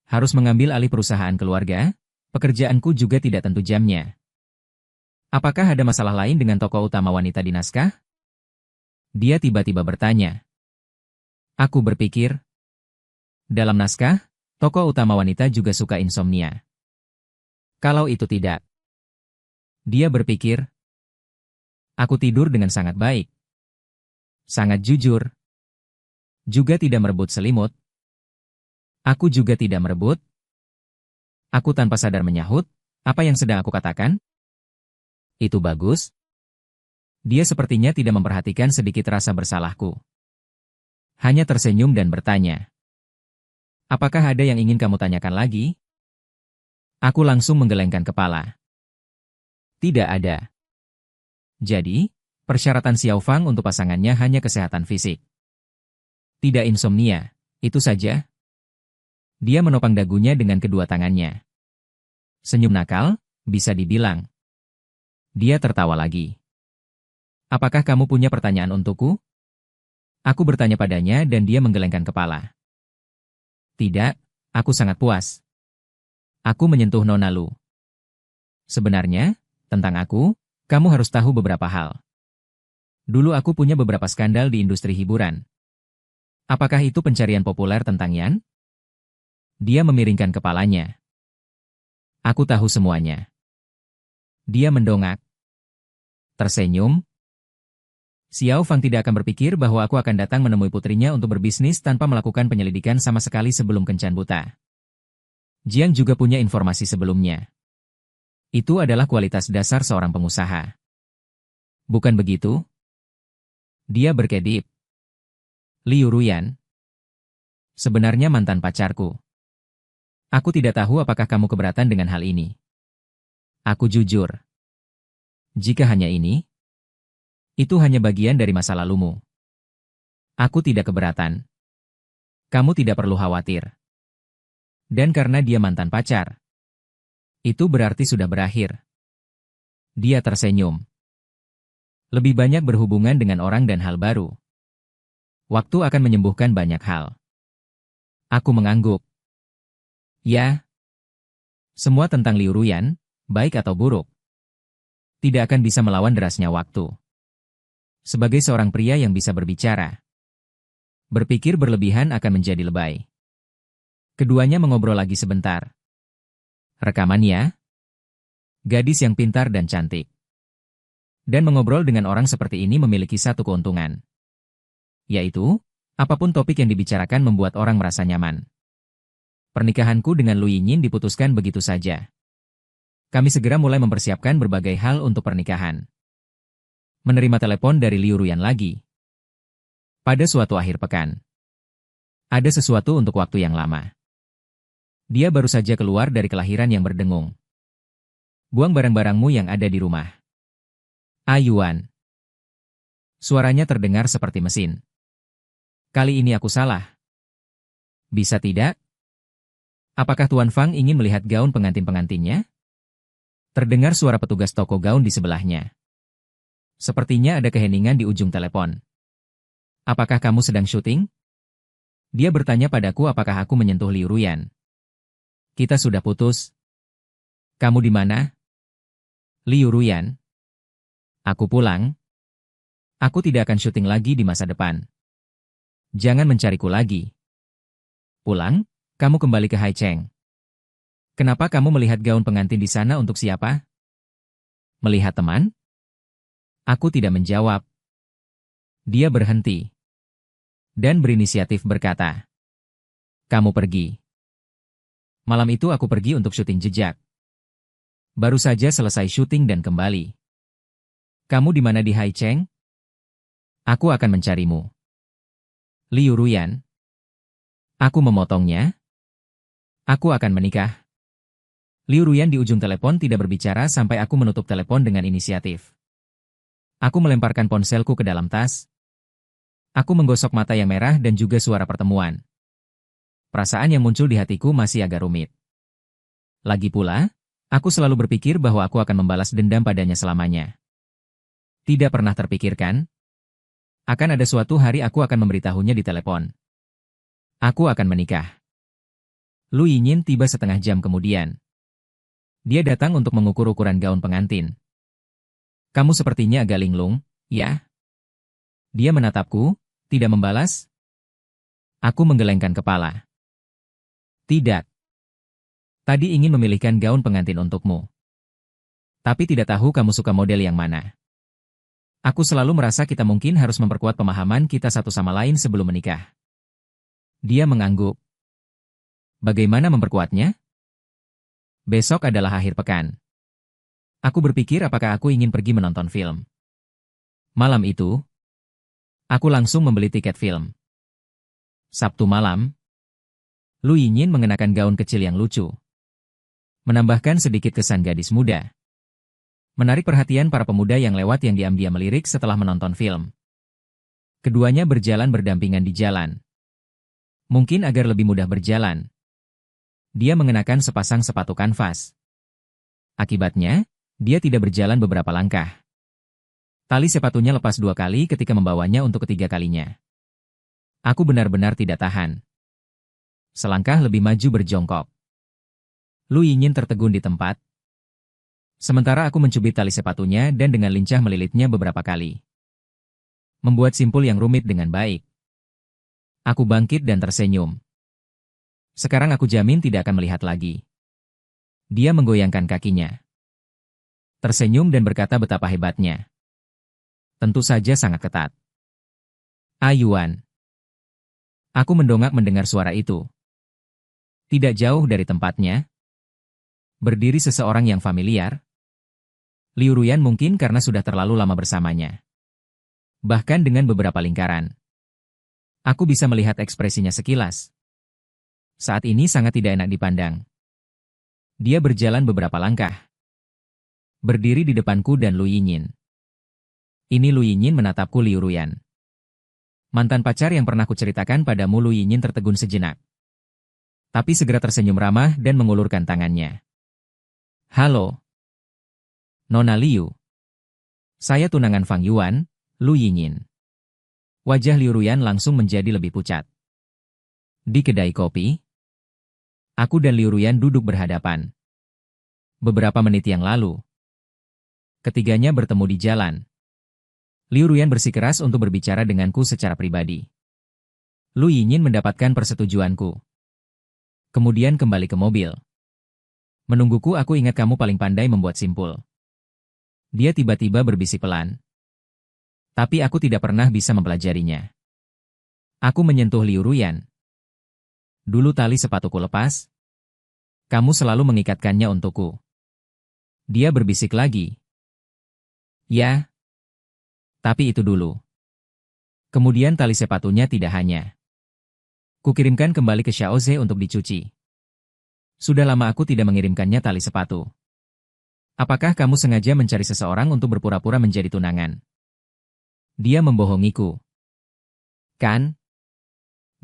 Harus mengambil alih perusahaan keluarga, pekerjaanku juga tidak tentu jamnya. Apakah ada masalah lain dengan tokoh utama wanita di naskah? Dia tiba-tiba bertanya. Aku berpikir. Dalam naskah, tokoh utama wanita juga suka insomnia. Kalau itu tidak. Dia berpikir. Aku tidur dengan sangat baik. Sangat jujur. Juga tidak merebut selimut. Aku juga tidak merebut. Aku tanpa sadar menyahut, apa yang sedang aku katakan? Itu bagus. Dia sepertinya tidak memperhatikan sedikit rasa bersalahku. Hanya tersenyum dan bertanya. Apakah ada yang ingin kamu tanyakan lagi? Aku langsung menggelengkan kepala. Tidak ada. Jadi, persyaratan Xiao Fang untuk pasangannya hanya kesehatan fisik. Tidak insomnia, itu saja. Dia menopang dagunya dengan kedua tangannya. Senyum nakal, bisa dibilang. Dia tertawa lagi. Apakah kamu punya pertanyaan untukku? Aku bertanya padanya dan dia menggelengkan kepala. Tidak, aku sangat puas. Aku menyentuh Nona Lu. Sebenarnya, tentang aku, kamu harus tahu beberapa hal. Dulu aku punya beberapa skandal di industri hiburan. Apakah itu pencarian populer tentang Yan? Dia memiringkan kepalanya. Aku tahu semuanya. Dia mendongak. Tersenyum. Xiao Fang tidak akan berpikir bahwa aku akan datang menemui putrinya untuk berbisnis tanpa melakukan penyelidikan sama sekali sebelum kencan buta. Jiang juga punya informasi sebelumnya. Itu adalah kualitas dasar seorang pengusaha. Bukan begitu? Dia berkedip. Liu Ruyan. Sebenarnya mantan pacarku. Aku tidak tahu apakah kamu keberatan dengan hal ini. Aku jujur. Jika hanya ini, itu hanya bagian dari masa lalumu. Aku tidak keberatan. Kamu tidak perlu khawatir. Dan karena dia mantan pacar, itu berarti sudah berakhir. Dia tersenyum. Lebih banyak berhubungan dengan orang dan hal baru. Waktu akan menyembuhkan banyak hal. Aku mengangguk. Ya. Semua tentang Liu Ruyan, baik atau buruk, tidak akan bisa melawan derasnya waktu. Sebagai seorang pria yang bisa berbicara, berpikir berlebihan akan menjadi lebay. Keduanya mengobrol lagi sebentar. Rekamannya, gadis yang pintar dan cantik. Dan mengobrol dengan orang seperti ini memiliki satu keuntungan. Yaitu, apapun topik yang dibicarakan membuat orang merasa nyaman. Pernikahanku dengan Lu Yinyin diputuskan begitu saja. Kami segera mulai mempersiapkan berbagai hal untuk pernikahan. Menerima telepon dari Liu Ruyan lagi. Pada suatu akhir pekan. Ada sesuatu untuk waktu yang lama. Dia baru saja keluar dari kelahiran yang berdengung. Buang barang-barangmu yang ada di rumah. Ayuan. Suaranya terdengar seperti mesin. Kali ini aku salah. Bisa tidak? Apakah Tuan Fang ingin melihat gaun pengantin-pengantinnya? Terdengar suara petugas toko gaun di sebelahnya. Sepertinya ada keheningan di ujung telepon. Apakah kamu sedang syuting? Dia bertanya padaku apakah aku menyentuh Liu Ruyan. Kita sudah putus. Kamu di mana? Liu Ruyan. Aku pulang. Aku tidak akan syuting lagi di masa depan. Jangan mencariku lagi. Pulang? Kamu kembali ke Haicheng. Kenapa kamu melihat gaun pengantin di sana untuk siapa? Melihat teman? Aku tidak menjawab. Dia berhenti. Dan berinisiatif berkata. Kamu pergi. Malam itu aku pergi untuk syuting jejak. Baru saja selesai syuting dan kembali. Kamu di mana di Haicheng? Aku akan mencarimu. Liu Ruyan. Aku memotongnya. Aku akan menikah. Liu Ruyan di ujung telepon tidak berbicara sampai aku menutup telepon dengan inisiatif. Aku melemparkan ponselku ke dalam tas. Aku menggosok mata yang merah dan juga suara pertemuan. Perasaan yang muncul di hatiku masih agak rumit. Lagi pula, aku selalu berpikir bahwa aku akan membalas dendam padanya selamanya. Tidak pernah terpikirkan. Akan ada suatu hari aku akan memberitahunya di telepon. Aku akan menikah. Lu Yinyin tiba setengah jam kemudian. Dia datang untuk mengukur ukuran gaun pengantin. Kamu sepertinya agak linglung, ya? Dia menatapku, tidak membalas. Aku menggelengkan kepala. Tidak. Tadi ingin memilihkan gaun pengantin untukmu. Tapi tidak tahu kamu suka model yang mana. Aku selalu merasa kita mungkin harus memperkuat pemahaman kita satu sama lain sebelum menikah. Dia mengangguk. Bagaimana memperkuatnya? Besok adalah akhir pekan. Aku berpikir apakah aku ingin pergi menonton film. Malam itu, aku langsung membeli tiket film. Sabtu malam, Lu Yinyin mengenakan gaun kecil yang lucu. Menambahkan sedikit kesan gadis muda. Menarik perhatian para pemuda yang lewat yang diam-diam melirik setelah menonton film. Keduanya berjalan berdampingan di jalan. Mungkin agar lebih mudah berjalan. Dia mengenakan sepasang sepatu kanvas. Akibatnya, dia tidak berjalan beberapa langkah. Tali sepatunya lepas 2 kali ketika membawanya untuk ketiga kalinya. Aku benar-benar tidak tahan. Selangkah lebih maju berjongkok. Lu Yinyin tertegun di tempat. Sementara aku mencubit tali sepatunya dan dengan lincah melilitnya beberapa kali. Membuat simpul yang rumit dengan baik. Aku bangkit dan tersenyum. Sekarang aku jamin tidak akan melihat lagi. Dia menggoyangkan kakinya. Tersenyum dan berkata betapa hebatnya. Tentu saja sangat ketat. Yuan. Aku mendongak mendengar suara itu. Tidak jauh dari tempatnya, berdiri seseorang yang familiar. Liu Ruyan mungkin karena sudah terlalu lama bersamanya. Bahkan dengan beberapa lingkaran. Aku bisa melihat ekspresinya sekilas. Saat ini sangat tidak enak dipandang. Dia berjalan beberapa langkah. Berdiri di depanku dan Lu Yinyin. Ini Lu Yinyin menatapku Liu Ruyan. Mantan pacar yang pernah kuceritakan padamu. Lu Yinyin tertegun sejenak. Tapi segera tersenyum ramah dan mengulurkan tangannya. Halo. Nona Liu. Saya tunangan Fang Yuan, Lu Yinyin. Wajah Liu Ruyan langsung menjadi lebih pucat. Di kedai kopi, aku dan Liu Ruyan duduk berhadapan. Beberapa menit yang lalu, ketiganya bertemu di jalan. Liu Ruyan bersikeras untuk berbicara denganku secara pribadi. Lu Yinyin mendapatkan persetujuanku. Kemudian kembali ke mobil. Menungguku, aku ingat kamu paling pandai membuat simpul. Dia tiba-tiba berbisik pelan. Tapi aku tidak pernah bisa mempelajarinya. Aku menyentuh Liu Ruyan. Dulu tali sepatuku lepas. Kamu selalu mengikatkannya untukku. Dia berbisik lagi. Ya. Tapi itu dulu. Kemudian tali sepatunya tidak hanya. Kukirimkan kembali ke Xiaoze untuk dicuci. Sudah lama aku tidak mengirimkannya tali sepatu. Apakah kamu sengaja mencari seseorang untuk berpura-pura menjadi tunangan? Dia membohongiku. Kan?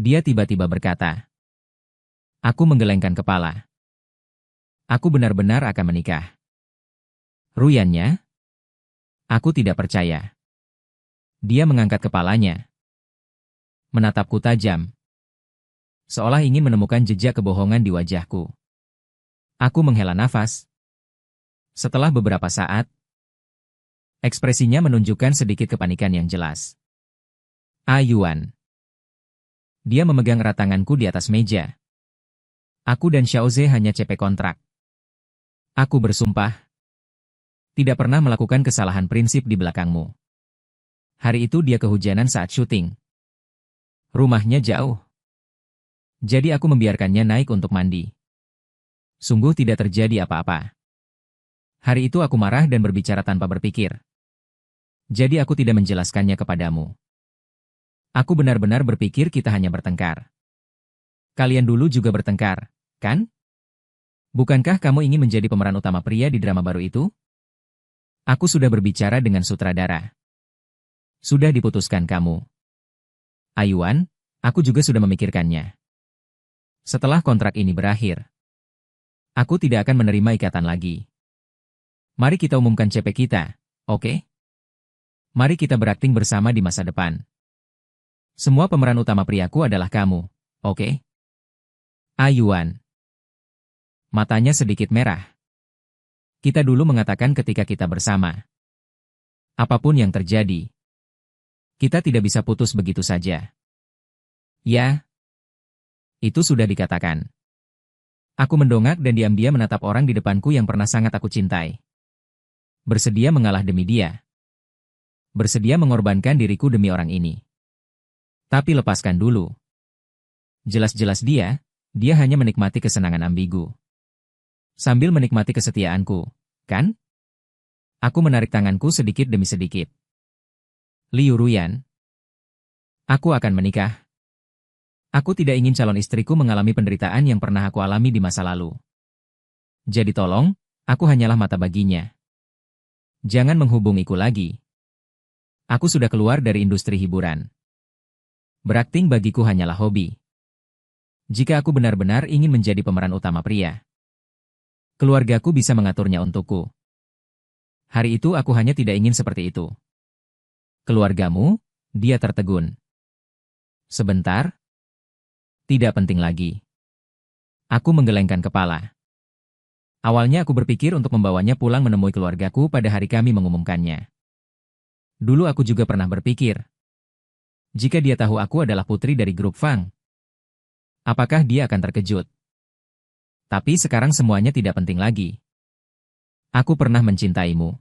Dia tiba-tiba berkata. Aku menggelengkan kepala. Aku benar-benar akan menikah. Ruyannya? Aku tidak percaya. Dia mengangkat kepalanya. Menatapku tajam. Seolah ingin menemukan jejak kebohongan di wajahku. Aku menghela nafas. Setelah beberapa saat, ekspresinya menunjukkan sedikit kepanikan yang jelas. Yuan. Dia memegang erat tanganku di atas meja. Aku dan Xiaoze hanya CP kontrak. Aku bersumpah. Tidak pernah melakukan kesalahan prinsip di belakangmu. Hari itu dia kehujanan saat syuting. Rumahnya jauh. Jadi aku membiarkannya naik untuk mandi. Sungguh tidak terjadi apa-apa. Hari itu aku marah dan berbicara tanpa berpikir. Jadi aku tidak menjelaskannya kepadamu. Aku benar-benar berpikir kita hanya bertengkar. Kalian dulu juga bertengkar, kan? Bukankah kamu ingin menjadi pemeran utama pria di drama baru itu? Aku sudah berbicara dengan sutradara. Sudah diputuskan kamu. Yuan, aku juga sudah memikirkannya. Setelah kontrak ini berakhir, aku tidak akan menerima ikatan lagi. Mari kita umumkan CP kita, oke? Mari kita berakting bersama di masa depan. Semua pemeran utama priaku adalah kamu, oke? Yuan. Matanya sedikit merah. Kita dulu mengatakan ketika kita bersama. Apapun yang terjadi, kita tidak bisa putus begitu saja. Ya. Itu sudah dikatakan. Aku mendongak dan diam-diam menatap orang di depanku yang pernah sangat aku cintai. Bersedia mengalah demi dia. Bersedia mengorbankan diriku demi orang ini. Tapi lepaskan dulu. Jelas-jelas dia hanya menikmati kesenangan ambigu. Sambil menikmati kesetiaanku, kan? Aku menarik tanganku sedikit demi sedikit. Liu Ruyan. Aku akan menikah. Aku tidak ingin calon istriku mengalami penderitaan yang pernah aku alami di masa lalu. Jadi tolong, aku hanyalah mata baginya. Jangan menghubungiku lagi. Aku sudah keluar dari industri hiburan. Berakting bagiku hanyalah hobi. Jika aku benar-benar ingin menjadi pemeran utama pria, keluargaku bisa mengaturnya untukku. Hari itu aku hanya tidak ingin seperti itu. Keluargamu? Dia tertegun. Sebentar. Tidak penting lagi. Aku menggelengkan kepala. Awalnya aku berpikir untuk membawanya pulang menemui keluargaku pada hari kami mengumumkannya. Dulu aku juga pernah berpikir, jika dia tahu aku adalah putri dari grup Fang, apakah dia akan terkejut? Tapi sekarang semuanya tidak penting lagi. Aku pernah mencintaimu.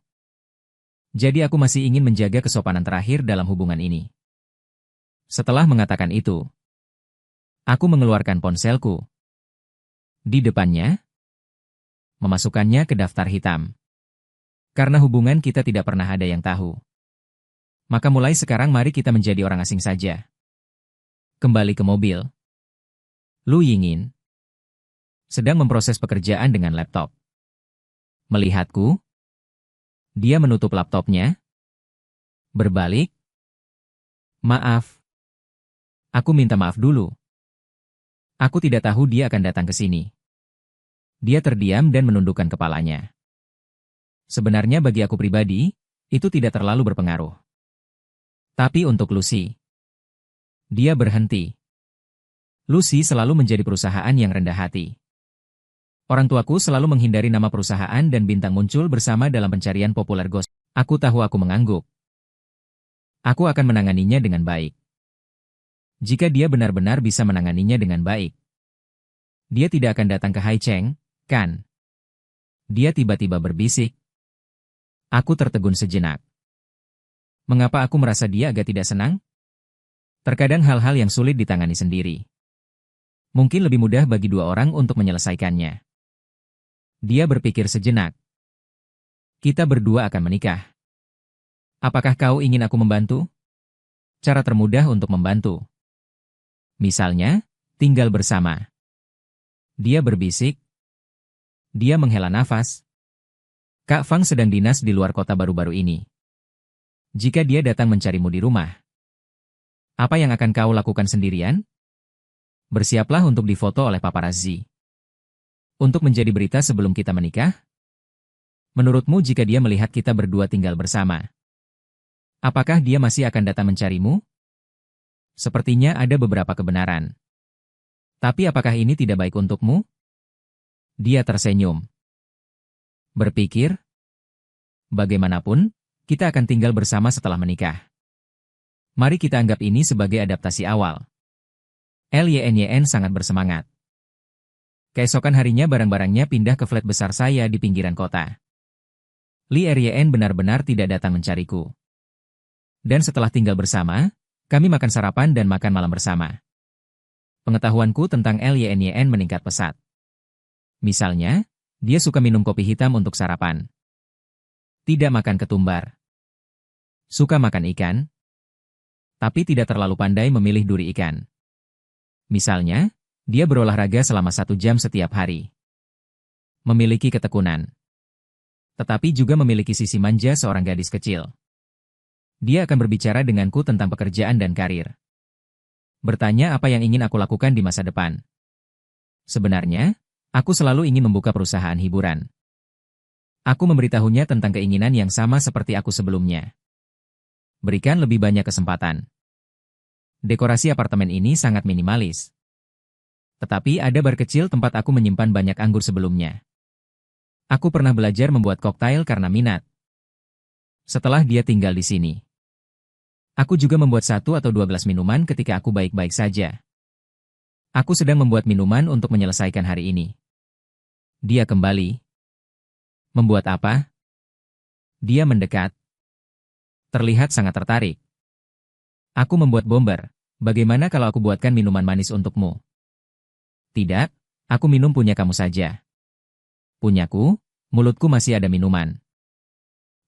Jadi aku masih ingin menjaga kesopanan terakhir dalam hubungan ini. Setelah mengatakan itu, aku mengeluarkan ponselku. Di depannya, memasukkannya ke daftar hitam. Karena hubungan kita tidak pernah ada yang tahu. Maka mulai sekarang mari kita menjadi orang asing saja. Kembali ke mobil. Lu Yingin sedang memproses pekerjaan dengan laptop. Melihatku, dia menutup laptopnya. Berbalik. Maaf. Aku minta maaf dulu. Aku tidak tahu dia akan datang ke sini. Dia terdiam dan menundukkan kepalanya. Sebenarnya bagi aku pribadi, itu tidak terlalu berpengaruh. Tapi untuk Lucy, dia berhenti. Lucy selalu menjadi perusahaan yang rendah hati. Orang tuaku selalu menghindari nama perusahaan dan bintang muncul bersama dalam pencarian populer gosip. Aku tahu aku mengangguk. Aku akan menanganinya dengan baik. Jika dia benar-benar bisa menanganinya dengan baik, dia tidak akan datang ke Hai Cheng, kan? Dia tiba-tiba berbisik. Aku tertegun sejenak. Mengapa aku merasa dia agak tidak senang? Terkadang hal-hal yang sulit ditangani sendiri. Mungkin lebih mudah bagi dua orang untuk menyelesaikannya. Dia berpikir sejenak. Kita berdua akan menikah. Apakah kau ingin aku membantu? Cara termudah untuk membantu. Misalnya, tinggal bersama. Dia berbisik. Dia menghela nafas. Kak Fang sedang dinas di luar kota baru-baru ini. Jika dia datang mencarimu di rumah, apa yang akan kau lakukan sendirian? Bersiaplah untuk difoto oleh paparazzi. Untuk menjadi berita sebelum kita menikah? Menurutmu jika dia melihat kita berdua tinggal bersama, apakah dia masih akan datang mencarimu? Sepertinya ada beberapa kebenaran. Tapi apakah ini tidak baik untukmu? Dia tersenyum. Berpikir, bagaimanapun, kita akan tinggal bersama setelah menikah. Mari kita anggap ini sebagai adaptasi awal. LYNYN sangat bersemangat. Keesokan harinya barang-barangnya pindah ke flat besar saya di pinggiran kota. Li RYN benar-benar tidak datang mencariku. Dan setelah tinggal bersama, kami makan sarapan dan makan malam bersama. Pengetahuanku tentang LYNYN meningkat pesat. Misalnya, dia suka minum kopi hitam untuk sarapan. Tidak makan ketumbar. Suka makan ikan. Tapi tidak terlalu pandai memilih duri ikan. Misalnya, dia berolahraga selama 1 jam setiap hari. Memiliki ketekunan. Tetapi juga memiliki sisi manja seorang gadis kecil. Dia akan berbicara denganku tentang pekerjaan dan karir. Bertanya apa yang ingin aku lakukan di masa depan. Sebenarnya, aku selalu ingin membuka perusahaan hiburan. Aku memberitahunya tentang keinginan yang sama seperti aku sebelumnya. Berikan lebih banyak kesempatan. Dekorasi apartemen ini sangat minimalis. Tetapi ada bar kecil tempat aku menyimpan banyak anggur sebelumnya. Aku pernah belajar membuat koktail karena minat. Setelah dia tinggal di sini, aku juga membuat 1 atau 2 gelas minuman ketika aku baik-baik saja. Aku sedang membuat minuman untuk menyelesaikan hari ini. Dia kembali. Membuat apa? Dia mendekat. Terlihat sangat tertarik. Aku membuat bomber. Bagaimana kalau aku buatkan minuman manis untukmu? Tidak, aku minum punya kamu saja. Punyaku, mulutku masih ada minuman.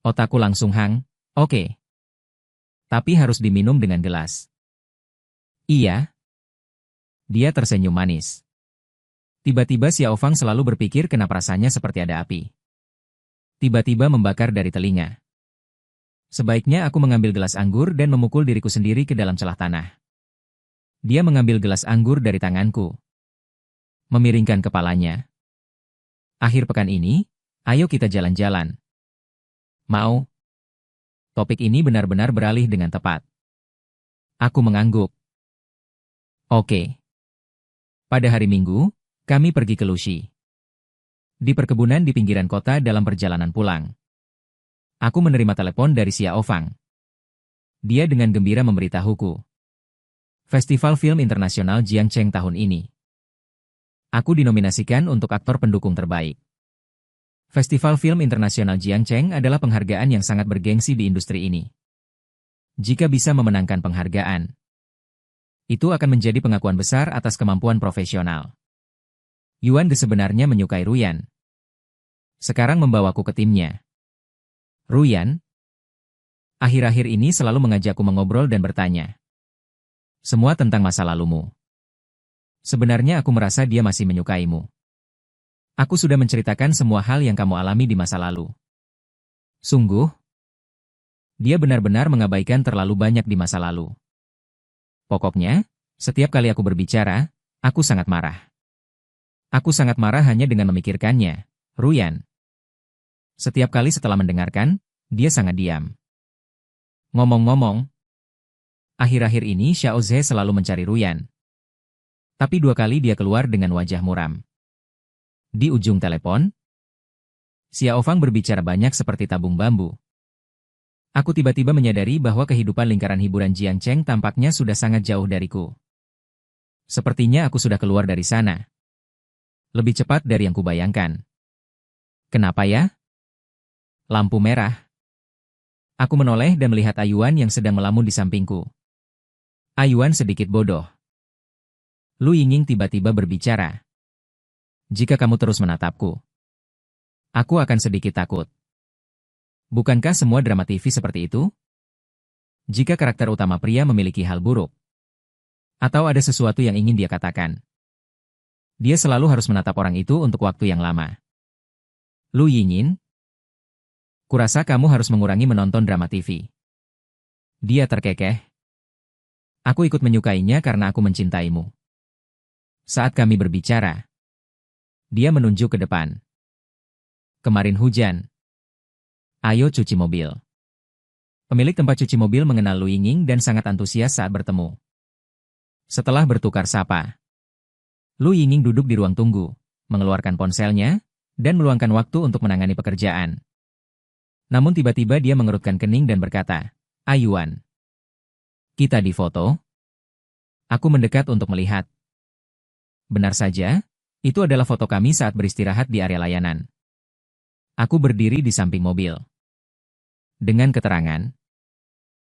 Otakku langsung hang, oke. Tapi harus diminum dengan gelas. Iya. Dia tersenyum manis. Tiba-tiba Xiao Fang selalu berpikir kenapa rasanya seperti ada api. Tiba-tiba membakar dari telinga. Sebaiknya aku mengambil gelas anggur dan memukul diriku sendiri ke dalam celah tanah. Dia mengambil gelas anggur dari tanganku. Memiringkan kepalanya. Akhir pekan ini, ayo kita jalan-jalan. Mau? Topik ini benar-benar beralih dengan tepat. Aku mengangguk. Oke. Pada hari Minggu, kami pergi ke Lushi. Di perkebunan di pinggiran kota dalam perjalanan pulang. Aku menerima telepon dari Xiao Fang. Dia dengan gembira memberitahuku. Festival Film Internasional Jiangcheng tahun ini. Aku dinominasikan untuk aktor pendukung terbaik. Festival Film Internasional Jiangcheng adalah penghargaan yang sangat bergengsi di industri ini. Jika bisa memenangkan penghargaan, itu akan menjadi pengakuan besar atas kemampuan profesional. Yuan sebenarnya menyukai Ruyan. Sekarang membawaku ke timnya. Ruyan, akhir-akhir ini selalu mengajakku mengobrol dan bertanya. Semua tentang masa lalumu. Sebenarnya aku merasa dia masih menyukaimu. Aku sudah menceritakan semua hal yang kamu alami di masa lalu. Sungguh? Dia benar-benar mengabaikan terlalu banyak di masa lalu. Pokoknya, setiap kali aku berbicara, aku sangat marah. Aku sangat marah hanya dengan memikirkannya, Ruyan. Setiap kali setelah mendengarkan, dia sangat diam. Ngomong-ngomong, akhir-akhir ini Xiao Zhe selalu mencari Ruyan. Tapi 2 kali dia keluar dengan wajah muram. Di ujung telepon, Xiao Fang berbicara banyak seperti tabung bambu. Aku tiba-tiba menyadari bahwa kehidupan lingkaran hiburan Jiangcheng tampaknya sudah sangat jauh dariku. Sepertinya aku sudah keluar dari sana. Lebih cepat dari yang kubayangkan. Kenapa ya? Lampu merah. Aku menoleh dan melihat Ayuan yang sedang melamun di sampingku. Ayuan sedikit bodoh. Lu Yingying tiba-tiba berbicara. Jika kamu terus menatapku, aku akan sedikit takut. Bukankah semua drama TV seperti itu? Jika karakter utama pria memiliki hal buruk, atau ada sesuatu yang ingin dia katakan, dia selalu harus menatap orang itu untuk waktu yang lama. Lu Yingying, kurasa kamu harus mengurangi menonton drama TV. Dia terkekeh. Aku ikut menyukainya karena aku mencintaimu. Saat kami berbicara, dia menunjuk ke depan. Kemarin hujan. Ayo cuci mobil. Pemilik tempat cuci mobil mengenal Lu Yingying dan sangat antusias saat bertemu. Setelah bertukar sapa, Lu Yingying duduk di ruang tunggu, mengeluarkan ponselnya, dan meluangkan waktu untuk menangani pekerjaan. Namun tiba-tiba dia mengerutkan kening dan berkata, Ayuan, kita difoto? Aku mendekat untuk melihat. Benar saja, itu adalah foto kami saat beristirahat di area layanan. Aku berdiri di samping mobil. Dengan keterangan,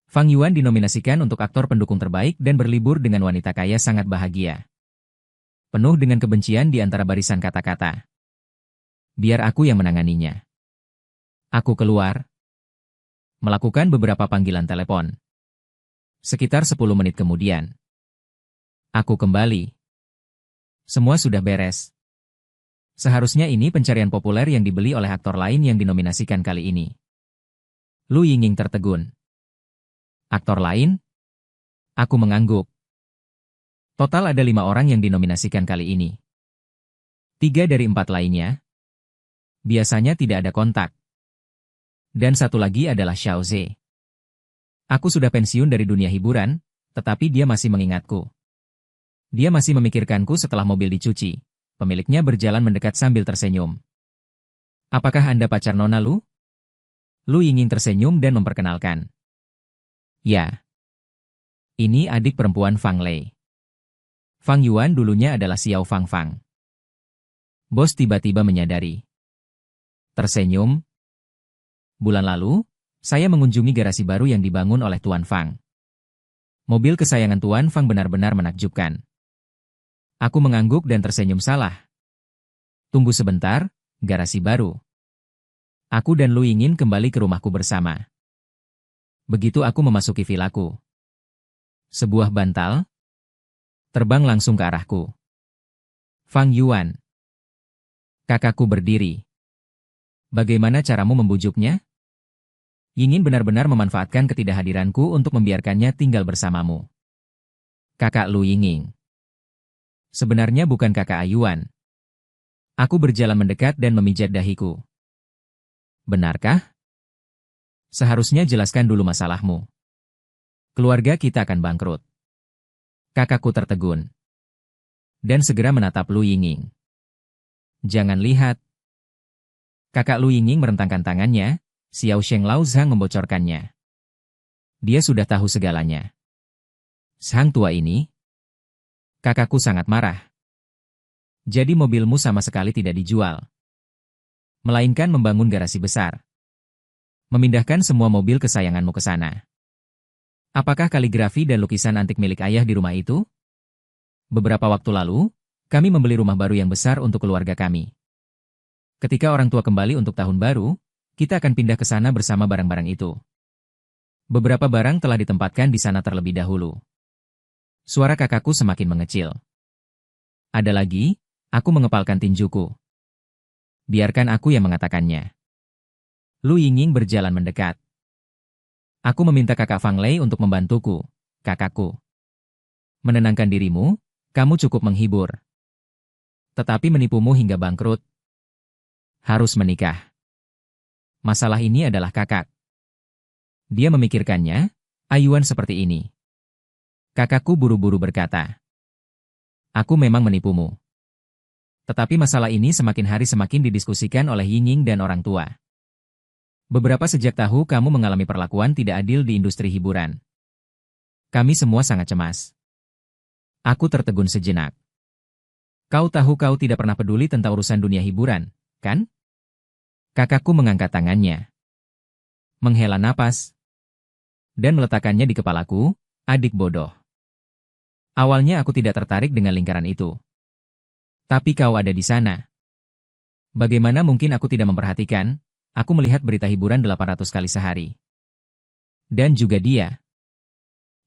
Fang Yuan dinominasikan untuk aktor pendukung terbaik dan berlibur dengan wanita kaya sangat bahagia. Penuh dengan kebencian di antara barisan kata-kata. Biar aku yang menanganinya. Aku keluar, melakukan beberapa panggilan telepon. Sekitar 10 menit kemudian, aku kembali. Semua sudah beres. Seharusnya ini pencarian populer yang dibeli oleh aktor lain yang dinominasikan kali ini. Lu Yingying tertegun. Aktor lain? Aku mengangguk. Total ada 5 orang yang dinominasikan kali ini. 3 dari 4 lainnya. Biasanya tidak ada kontak. Dan 1 lagi adalah Xiao Zhe. Aku sudah pensiun dari dunia hiburan, tetapi dia masih mengingatku. Dia masih memikirkanku setelah mobil dicuci. Pemiliknya berjalan mendekat sambil tersenyum. Apakah Anda pacar Nona Lu? Lu Yingying tersenyum dan memperkenalkan. Ya. Ini adik perempuan Fang Lei. Fang Yuan dulunya adalah Xiao Fang Fang. Bos tiba-tiba menyadari. Tersenyum. Bulan lalu, saya mengunjungi garasi baru yang dibangun oleh Tuan Fang. Mobil kesayangan Tuan Fang benar-benar menakjubkan. Aku mengangguk dan tersenyum salah. Tunggu sebentar, garasi baru. Aku dan Lu Yingying kembali ke rumahku bersama. Begitu aku memasuki vilaku, sebuah bantal terbang langsung ke arahku. Fang Yuan. Kakakku berdiri. Bagaimana caramu membujuknya? Yingying benar-benar memanfaatkan ketidakhadiranku untuk membiarkannya tinggal bersamamu. Kakak Lu Yingying. Sebenarnya bukan kakak Ayuan. Aku berjalan mendekat dan memijat dahiku. Benarkah? Seharusnya jelaskan dulu masalahmu. Keluarga kita akan bangkrut. Kakakku tertegun. Dan segera menatap Lu Yingying. Jangan lihat. Kakak Lu Yingying merentangkan tangannya, Xiao Sheng Lao Zhang membocorkannya. Dia sudah tahu segalanya. Sang tua ini. Kakakku sangat marah. Jadi mobilmu sama sekali tidak dijual. Melainkan membangun garasi besar. Memindahkan semua mobil kesayanganmu ke sana. Apakah kaligrafi dan lukisan antik milik ayah di rumah itu? Beberapa waktu lalu, kami membeli rumah baru yang besar untuk keluarga kami. Ketika orang tua kembali untuk tahun baru, kita akan pindah ke sana bersama barang-barang itu. Beberapa barang telah ditempatkan di sana terlebih dahulu. Suara kakakku semakin mengecil. Ada lagi, aku mengepalkan tinjuku. Biarkan aku yang mengatakannya. Lu Yingying berjalan mendekat. Aku meminta kakak Fang Lei untuk membantuku, kakakku. Menenangkan dirimu, kamu cukup menghibur. Tetapi menipumu hingga bangkrut. Harus menikah. Masalah ini adalah kakak. Dia memikirkannya, Ayuan seperti ini. Kakakku buru-buru berkata. Aku memang menipumu. Tetapi masalah ini semakin hari semakin didiskusikan oleh Yingying dan orang tua. Beberapa sejak tahu kamu mengalami perlakuan tidak adil di industri hiburan. Kami semua sangat cemas. Aku tertegun sejenak. Kau tahu kau tidak pernah peduli tentang urusan dunia hiburan, kan? Kakakku mengangkat tangannya. Menghela napas. Dan meletakkannya di kepalaku, adik bodoh. Awalnya aku tidak tertarik dengan lingkaran itu. Tapi kau ada di sana. Bagaimana mungkin aku tidak memperhatikan? Aku melihat berita hiburan 800 kali sehari. Dan juga dia.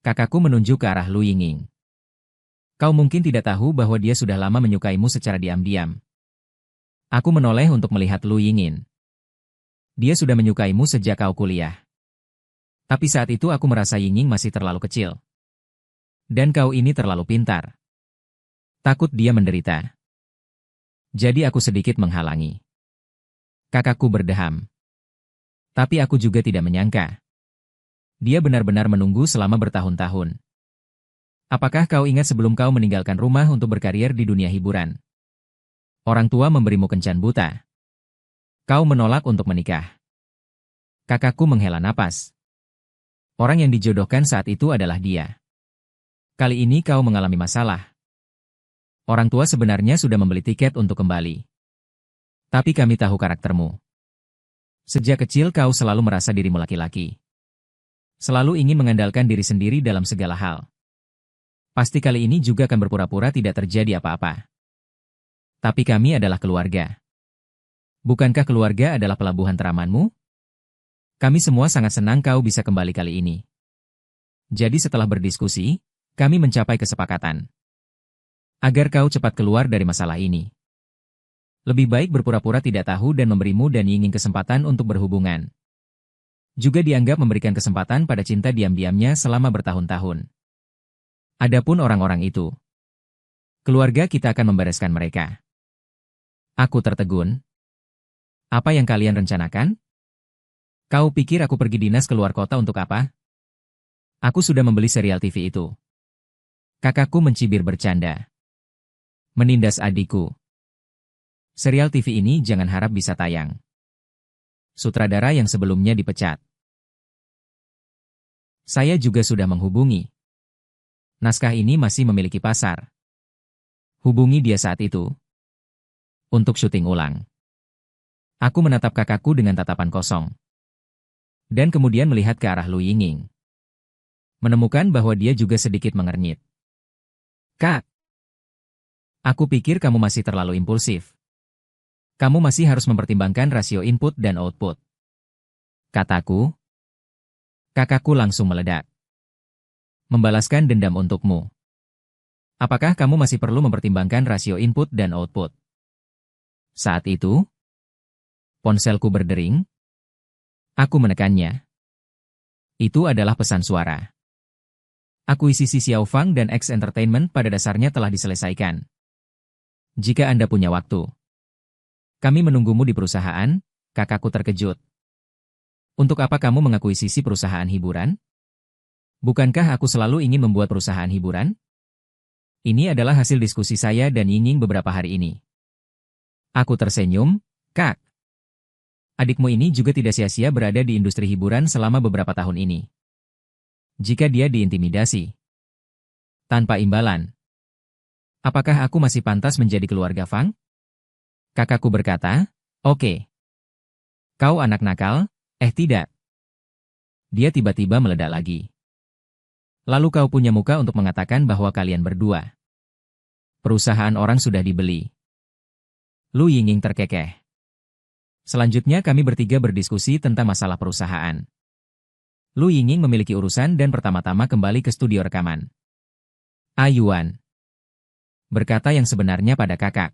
Kakakku menunjuk ke arah Lu Yingying. Kau mungkin tidak tahu bahwa dia sudah lama menyukaimu secara diam-diam. Aku menoleh untuk melihat Lu Yingying. Dia sudah menyukaimu sejak kau kuliah. Tapi saat itu aku merasa Yingying masih terlalu kecil. Dan kau ini terlalu pintar. Takut dia menderita. Jadi aku sedikit menghalangi. Kakakku berdeham. Tapi aku juga tidak menyangka. Dia benar-benar menunggu selama bertahun-tahun. Apakah kau ingat sebelum kau meninggalkan rumah untuk berkarier di dunia hiburan? Orang tua memberimu kencan buta. Kau menolak untuk menikah. Kakakku menghela napas. Orang yang dijodohkan saat itu adalah dia. Kali ini kau mengalami masalah. Orang tua sebenarnya sudah membeli tiket untuk kembali. Tapi kami tahu karaktermu. Sejak kecil kau selalu merasa dirimu laki-laki. Selalu ingin mengandalkan diri sendiri dalam segala hal. Pasti kali ini juga akan berpura-pura tidak terjadi apa-apa. Tapi kami adalah keluarga. Bukankah keluarga adalah pelabuhan teramanmu? Kami semua sangat senang kau bisa kembali kali ini. Jadi setelah berdiskusi, kami mencapai kesepakatan. Agar kau cepat keluar dari masalah ini. Lebih baik berpura-pura tidak tahu dan memberimu dan Yingying kesempatan untuk berhubungan. Juga dianggap memberikan kesempatan pada cinta diam-diamnya selama bertahun-tahun. Adapun orang-orang itu, keluarga kita akan membereskan mereka. Aku tertegun. Apa yang kalian rencanakan? Kau pikir aku pergi dinas keluar kota untuk apa? Aku sudah membeli serial TV itu. Kakakku mencibir bercanda. Menindas adikku. Serial TV ini jangan harap bisa tayang. Sutradara yang sebelumnya dipecat. Saya juga sudah menghubungi. Naskah ini masih memiliki pasar. Hubungi dia saat itu. Untuk syuting ulang. Aku menatap kakakku dengan tatapan kosong. Dan kemudian melihat ke arah Lu Yingying. Menemukan bahwa dia juga sedikit mengernyit. Kak, aku pikir kamu masih terlalu impulsif. Kamu masih harus mempertimbangkan rasio input dan output. Kataku. Kakakku langsung meledak. Membalaskan dendam untukmu. Apakah kamu masih perlu mempertimbangkan rasio input dan output? Saat itu, ponselku berdering. Aku menekannya. Itu adalah pesan suara. Akuisisi Xiao Fang dan X Entertainment pada dasarnya telah diselesaikan, Jika Anda punya waktu. Kami menunggumu di perusahaan, kakakku terkejut. Untuk apa kamu mengakuisisi perusahaan hiburan? Bukankah aku selalu ingin membuat perusahaan hiburan? Ini adalah hasil diskusi saya dan Ying beberapa hari ini. Aku tersenyum, Kak. Adikmu ini juga tidak sia-sia berada di industri hiburan selama beberapa tahun ini. Jika dia diintimidasi tanpa imbalan, apakah aku masih pantas menjadi keluarga Fang? Kakakku berkata, oke. Kau anak nakal, tidak. Dia tiba-tiba meledak lagi. Lalu kau punya muka untuk mengatakan bahwa kalian berdua. Perusahaan orang sudah dibeli. Lu Yingying terkekeh. Selanjutnya kami bertiga berdiskusi tentang masalah perusahaan. Lu Yingying memiliki urusan dan pertama-tama kembali ke studio rekaman. Ayuan. Berkata yang sebenarnya pada kakak.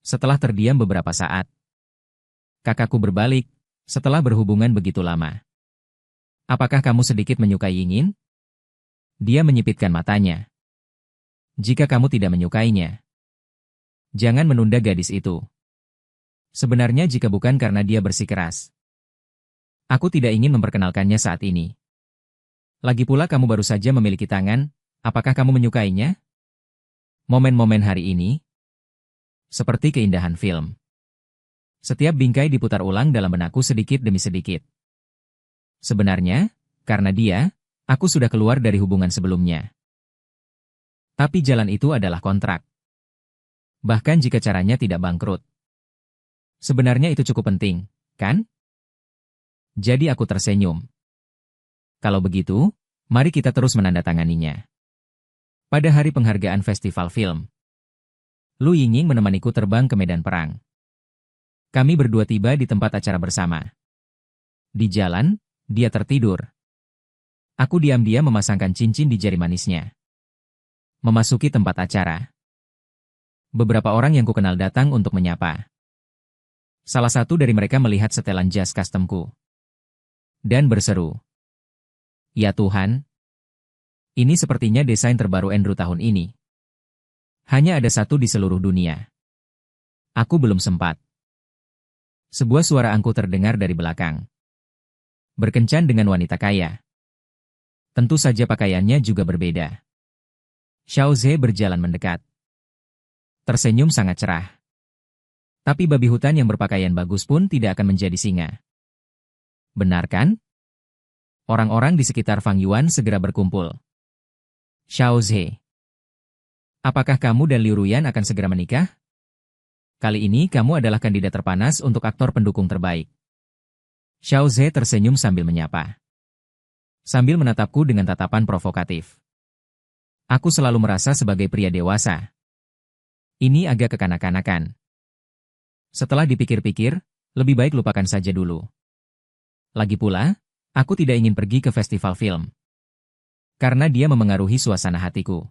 Setelah terdiam beberapa saat. Kakakku berbalik, setelah berhubungan begitu lama. Apakah kamu sedikit menyukai Yingying? Dia menyipitkan matanya. Jika kamu tidak menyukainya, jangan menunda gadis itu. Sebenarnya jika bukan karena dia bersikeras. Aku tidak ingin memperkenalkannya saat ini. Lagi pula kamu baru saja memiliki tangan, apakah kamu menyukainya? Momen-momen hari ini, seperti keindahan film. Setiap bingkai diputar ulang dalam benakku sedikit demi sedikit. Sebenarnya, karena dia, aku sudah keluar dari hubungan sebelumnya. Tapi jalan itu adalah kontrak. Bahkan jika caranya tidak bangkrut. Sebenarnya itu cukup penting, kan? Jadi aku tersenyum. Kalau begitu, mari kita terus menandatanganinya. Pada hari penghargaan festival film, Lu Yingying menemaniku terbang ke medan perang. Kami berdua tiba di tempat acara bersama. Di jalan, dia tertidur. Aku diam-diam memasangkan cincin di jari manisnya. Memasuki tempat acara. Beberapa orang yang kukenal datang untuk menyapa. Salah satu dari mereka melihat setelan jas customku. Dan berseru. Ya Tuhan. Ini sepertinya desain terbaru Andrew tahun ini. Hanya ada satu di seluruh dunia. Aku belum sempat. Sebuah suara angkuh terdengar dari belakang. Berkencan dengan wanita kaya. Tentu saja pakaiannya juga berbeda. Xiao Ze berjalan mendekat. Tersenyum sangat cerah. Tapi babi hutan yang berpakaian bagus pun tidak akan menjadi singa. Benar kan? Orang-orang di sekitar Fang Yuan segera berkumpul. Xiao Ze. Apakah kamu dan Liu Ruyan akan segera menikah? Kali ini kamu adalah kandidat terpanas untuk aktor pendukung terbaik. Xiao Ze tersenyum sambil menyapa. Sambil menatapku dengan tatapan provokatif. Aku selalu merasa sebagai pria dewasa. Ini agak kekanak-kanakan. Setelah dipikir-pikir, lebih baik lupakan saja dulu. Lagi pula, aku tidak ingin pergi ke festival film. Karena dia memengaruhi suasana hatiku.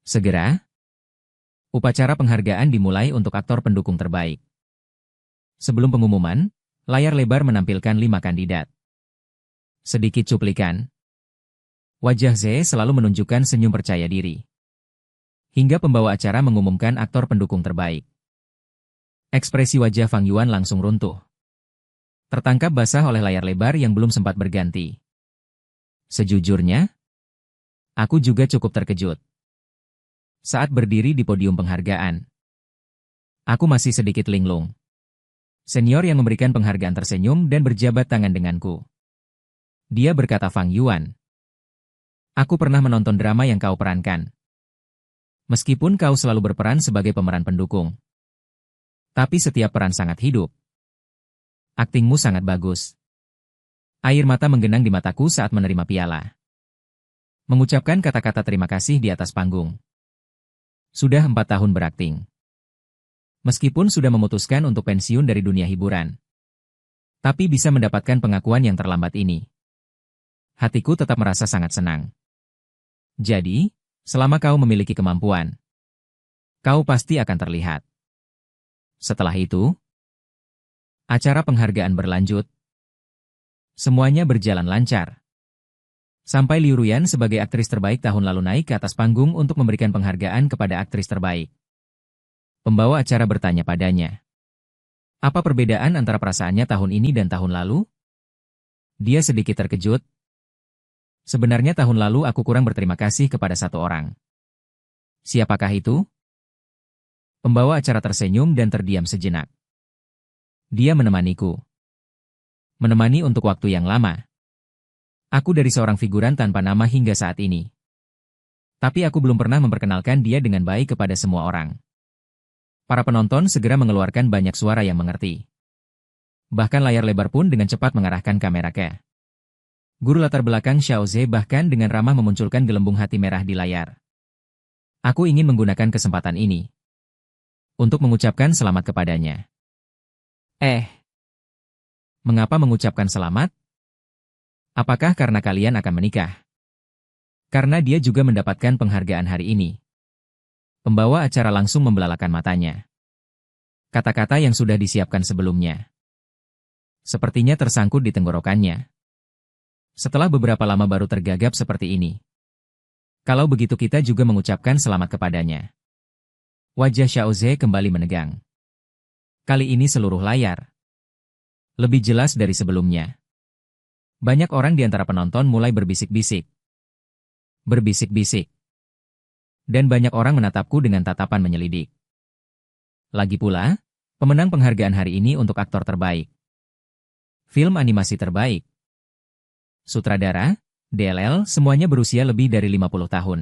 Segera, upacara penghargaan dimulai untuk aktor pendukung terbaik. Sebelum pengumuman, layar lebar menampilkan 5 kandidat. Sedikit cuplikan. Wajah Ze selalu menunjukkan senyum percaya diri. Hingga pembawa acara mengumumkan aktor pendukung terbaik. Ekspresi wajah Fang Yuan langsung runtuh. Tertangkap basah oleh layar lebar yang belum sempat berganti. Sejujurnya, aku juga cukup terkejut. Saat berdiri di podium penghargaan, aku masih sedikit linglung. Senior yang memberikan penghargaan tersenyum dan berjabat tangan denganku. Dia berkata, Fang Yuan, aku pernah menonton drama yang kau perankan. Meskipun kau selalu berperan sebagai pemeran pendukung. Tapi setiap peran sangat hidup. Aktingmu sangat bagus. Air mata menggenang di mataku saat menerima piala. Mengucapkan kata-kata terima kasih di atas panggung. Sudah 4 tahun berakting. Meskipun sudah memutuskan untuk pensiun dari dunia hiburan. Tapi bisa mendapatkan pengakuan yang terlambat ini. Hatiku tetap merasa sangat senang. Jadi, selama kau memiliki kemampuan, kau pasti akan terlihat. Setelah itu, acara penghargaan berlanjut. Semuanya berjalan lancar. Sampai Liu Ruyan sebagai aktris terbaik tahun lalu naik ke atas panggung untuk memberikan penghargaan kepada aktris terbaik. Pembawa acara bertanya padanya. Apa perbedaan antara perasaannya tahun ini dan tahun lalu? Dia sedikit terkejut. Sebenarnya tahun lalu aku kurang berterima kasih kepada satu orang. Siapakah itu? Pembawa acara tersenyum dan terdiam sejenak. Dia menemaniku. Menemani untuk waktu yang lama. Aku dari seorang figuran tanpa nama hingga saat ini. Tapi aku belum pernah memperkenalkan dia dengan baik kepada semua orang. Para penonton segera mengeluarkan banyak suara yang mengerti. Bahkan layar lebar pun dengan cepat mengarahkan kamera ke. Guru latar belakang Xiao Ze bahkan dengan ramah memunculkan gelembung hati merah di layar. Aku ingin menggunakan kesempatan ini untuk mengucapkan selamat kepadanya. Mengapa mengucapkan selamat? Apakah karena kalian akan menikah? Karena dia juga mendapatkan penghargaan hari ini. Pembawa acara langsung membelalakan matanya. Kata-kata yang sudah disiapkan sebelumnya sepertinya tersangkut di tenggorokannya. Setelah beberapa lama baru tergagap seperti ini. Kalau begitu kita juga mengucapkan selamat kepadanya. Wajah Xiao Ze kembali menegang. Kali ini seluruh layar lebih jelas dari sebelumnya. Banyak orang di antara penonton mulai berbisik-bisik. Dan banyak orang menatapku dengan tatapan menyelidik. Lagi pula, pemenang penghargaan hari ini untuk aktor terbaik. Film animasi terbaik. Sutradara, DLL, semuanya berusia lebih dari 50 tahun.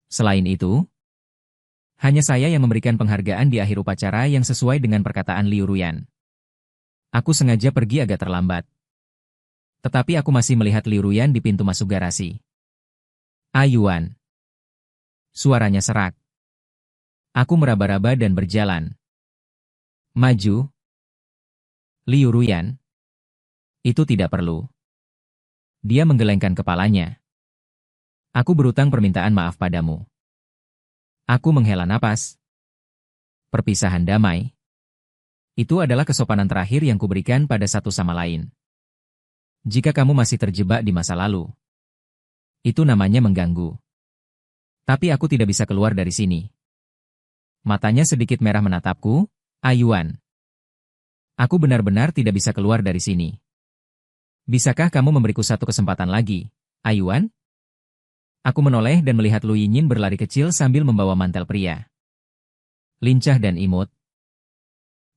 Selain itu, hanya saya yang memberikan penghargaan di akhir upacara yang sesuai dengan perkataan Liu Ruyan. Aku sengaja pergi agak terlambat. Tetapi aku masih melihat Liu Ruyan di pintu masuk garasi. Yuan. Suaranya serak. Aku meraba-raba dan berjalan. Maju. Liu Ruyan. Itu tidak perlu. Dia menggelengkan kepalanya. Aku berutang permintaan maaf padamu. Aku menghela napas. Perpisahan damai. Itu adalah kesopanan terakhir yang kuberikan pada satu sama lain. Jika kamu masih terjebak di masa lalu, itu namanya mengganggu. Tapi aku tidak bisa keluar dari sini. Matanya sedikit merah menatapku, Yuan. Aku benar-benar tidak bisa keluar dari sini. Bisakah kamu memberiku satu kesempatan lagi, Yuan? Aku menoleh dan melihat Lu Yinyin berlari kecil sambil membawa mantel pria. Lincah dan imut.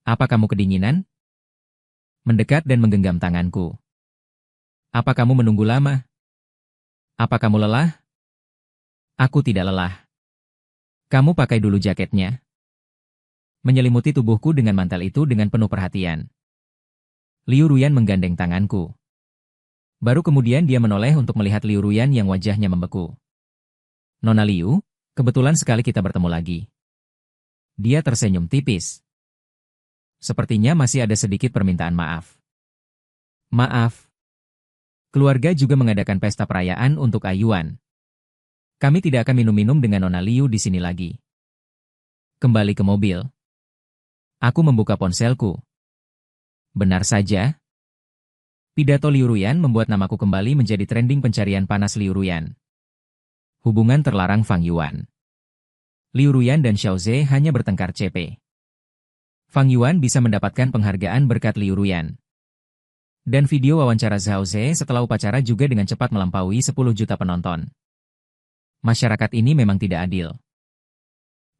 Apa kamu kedinginan? Mendekat dan menggenggam tanganku. Apa kamu menunggu lama? Apa kamu lelah? Aku tidak lelah. Kamu pakai dulu jaketnya. Menyelimuti tubuhku dengan mantel itu dengan penuh perhatian. Liu Ruyan menggandeng tanganku. Baru kemudian dia menoleh untuk melihat Liu Ruyan yang wajahnya membeku. Nona Liu, kebetulan sekali kita bertemu lagi. Dia tersenyum tipis. Sepertinya masih ada sedikit permintaan maaf. Maaf. Keluarga juga mengadakan pesta perayaan untuk Yuan. Kami tidak akan minum-minum dengan Nona Liu di sini lagi. Kembali ke mobil. Aku membuka ponselku. Benar saja. Pidato Liu Ruyan membuat namaku kembali menjadi trending pencarian panas Liu Ruyan. Hubungan terlarang Fang Yuan. Liu Ruyan dan Xiao Ze hanya bertengkar CP. Fang Yuan bisa mendapatkan penghargaan berkat Liu Ruyan. Dan video wawancara Xiao Ze setelah upacara juga dengan cepat melampaui 10 juta penonton. Masyarakat ini memang tidak adil.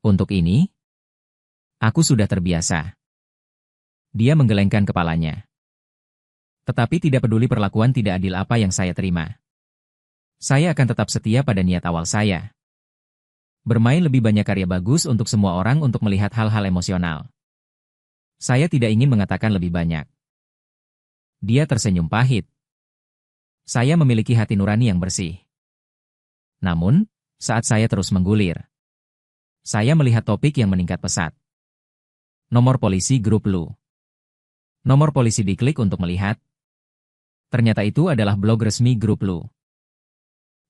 Untuk ini, aku sudah terbiasa. Dia menggelengkan kepalanya. Tetapi tidak peduli perlakuan tidak adil apa yang saya terima. Saya akan tetap setia pada niat awal saya. Bermain lebih banyak karya bagus untuk semua orang untuk melihat hal-hal emosional. Saya tidak ingin mengatakan lebih banyak. Dia tersenyum pahit. Saya memiliki hati nurani yang bersih. Namun, saat saya terus menggulir, saya melihat topik yang meningkat pesat. Nomor polisi grup Lu. Nomor polisi diklik untuk melihat. Ternyata itu adalah blog resmi grup Lu.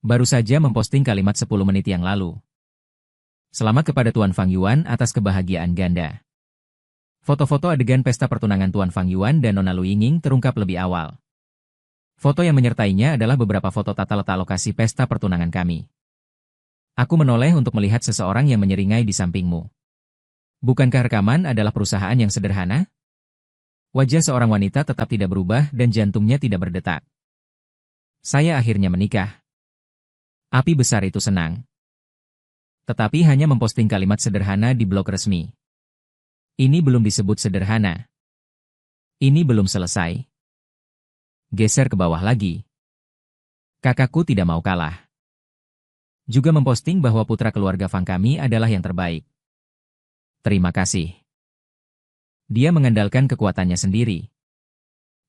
Baru saja memposting kalimat 10 menit yang lalu. Selamat kepada Tuan Fang Yuan atas kebahagiaan ganda. Foto-foto adegan pesta pertunangan Tuan Fang Yuan dan Nona Lu Yingning terungkap lebih awal. Foto yang menyertainya adalah beberapa foto tata letak lokasi pesta pertunangan kami. Aku menoleh untuk melihat seseorang yang menyeringai di sampingmu. Bukankah rekaman adalah perusahaan yang sederhana? Wajah seorang wanita tetap tidak berubah dan jantungnya tidak berdetak. Saya akhirnya menikah. Api besar itu senang. Tetapi hanya memposting kalimat sederhana di blog resmi. Ini belum disebut sederhana. Ini belum selesai. Geser ke bawah lagi. Kakakku tidak mau kalah. Juga memposting bahwa putra keluarga Fang kami adalah yang terbaik. Terima kasih. Dia mengandalkan kekuatannya sendiri.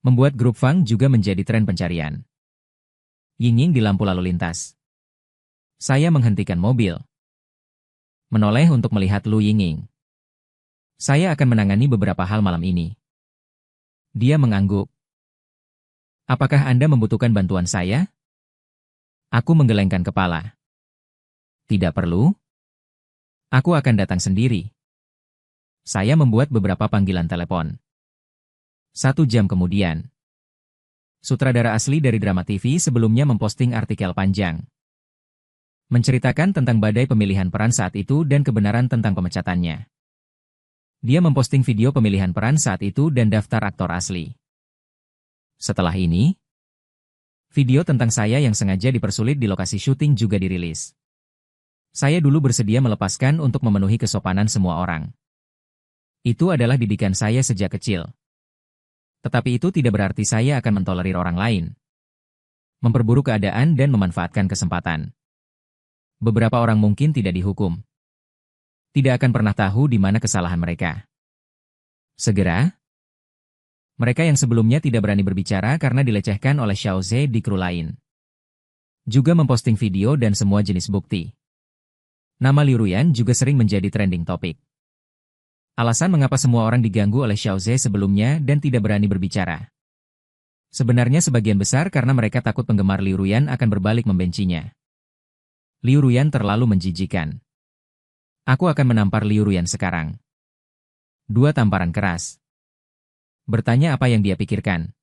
Membuat grup Fang juga menjadi tren pencarian. Ying-ying di lampu lalu lintas. Saya menghentikan mobil. Menoleh untuk melihat Lu Ying-ying. Saya akan menangani beberapa hal malam ini. Dia mengangguk. Apakah Anda membutuhkan bantuan saya? Aku menggelengkan kepala. Tidak perlu. Aku akan datang sendiri. Saya membuat beberapa panggilan telepon. 1 jam kemudian. Sutradara asli dari drama TV sebelumnya memposting artikel panjang. Menceritakan tentang badai pemilihan peran saat itu dan kebenaran tentang pemecatannya. Dia memposting video pemilihan peran saat itu dan daftar aktor asli. Setelah ini, video tentang saya yang sengaja dipersulit di lokasi syuting juga dirilis. Saya dulu bersedia melepaskan untuk memenuhi kesopanan semua orang. Itu adalah didikan saya sejak kecil. Tetapi itu tidak berarti saya akan mentolerir orang lain. Memperburuk keadaan dan memanfaatkan kesempatan. Beberapa orang mungkin tidak dihukum. Tidak akan pernah tahu di mana kesalahan mereka. Segera, mereka yang sebelumnya tidak berani berbicara karena dilecehkan oleh Xiao Ze di kru lain. Juga memposting video dan semua jenis bukti. Nama Liu Ruyan juga sering menjadi trending topik. Alasan mengapa semua orang diganggu oleh Xiao Ze sebelumnya dan tidak berani berbicara. Sebenarnya sebagian besar karena mereka takut penggemar Liu Ruyan akan berbalik membencinya. Liu Ruyan terlalu menjijikan. Aku akan menampar Liu Ruyan sekarang. 2 tamparan keras. Bertanya apa yang dia pikirkan.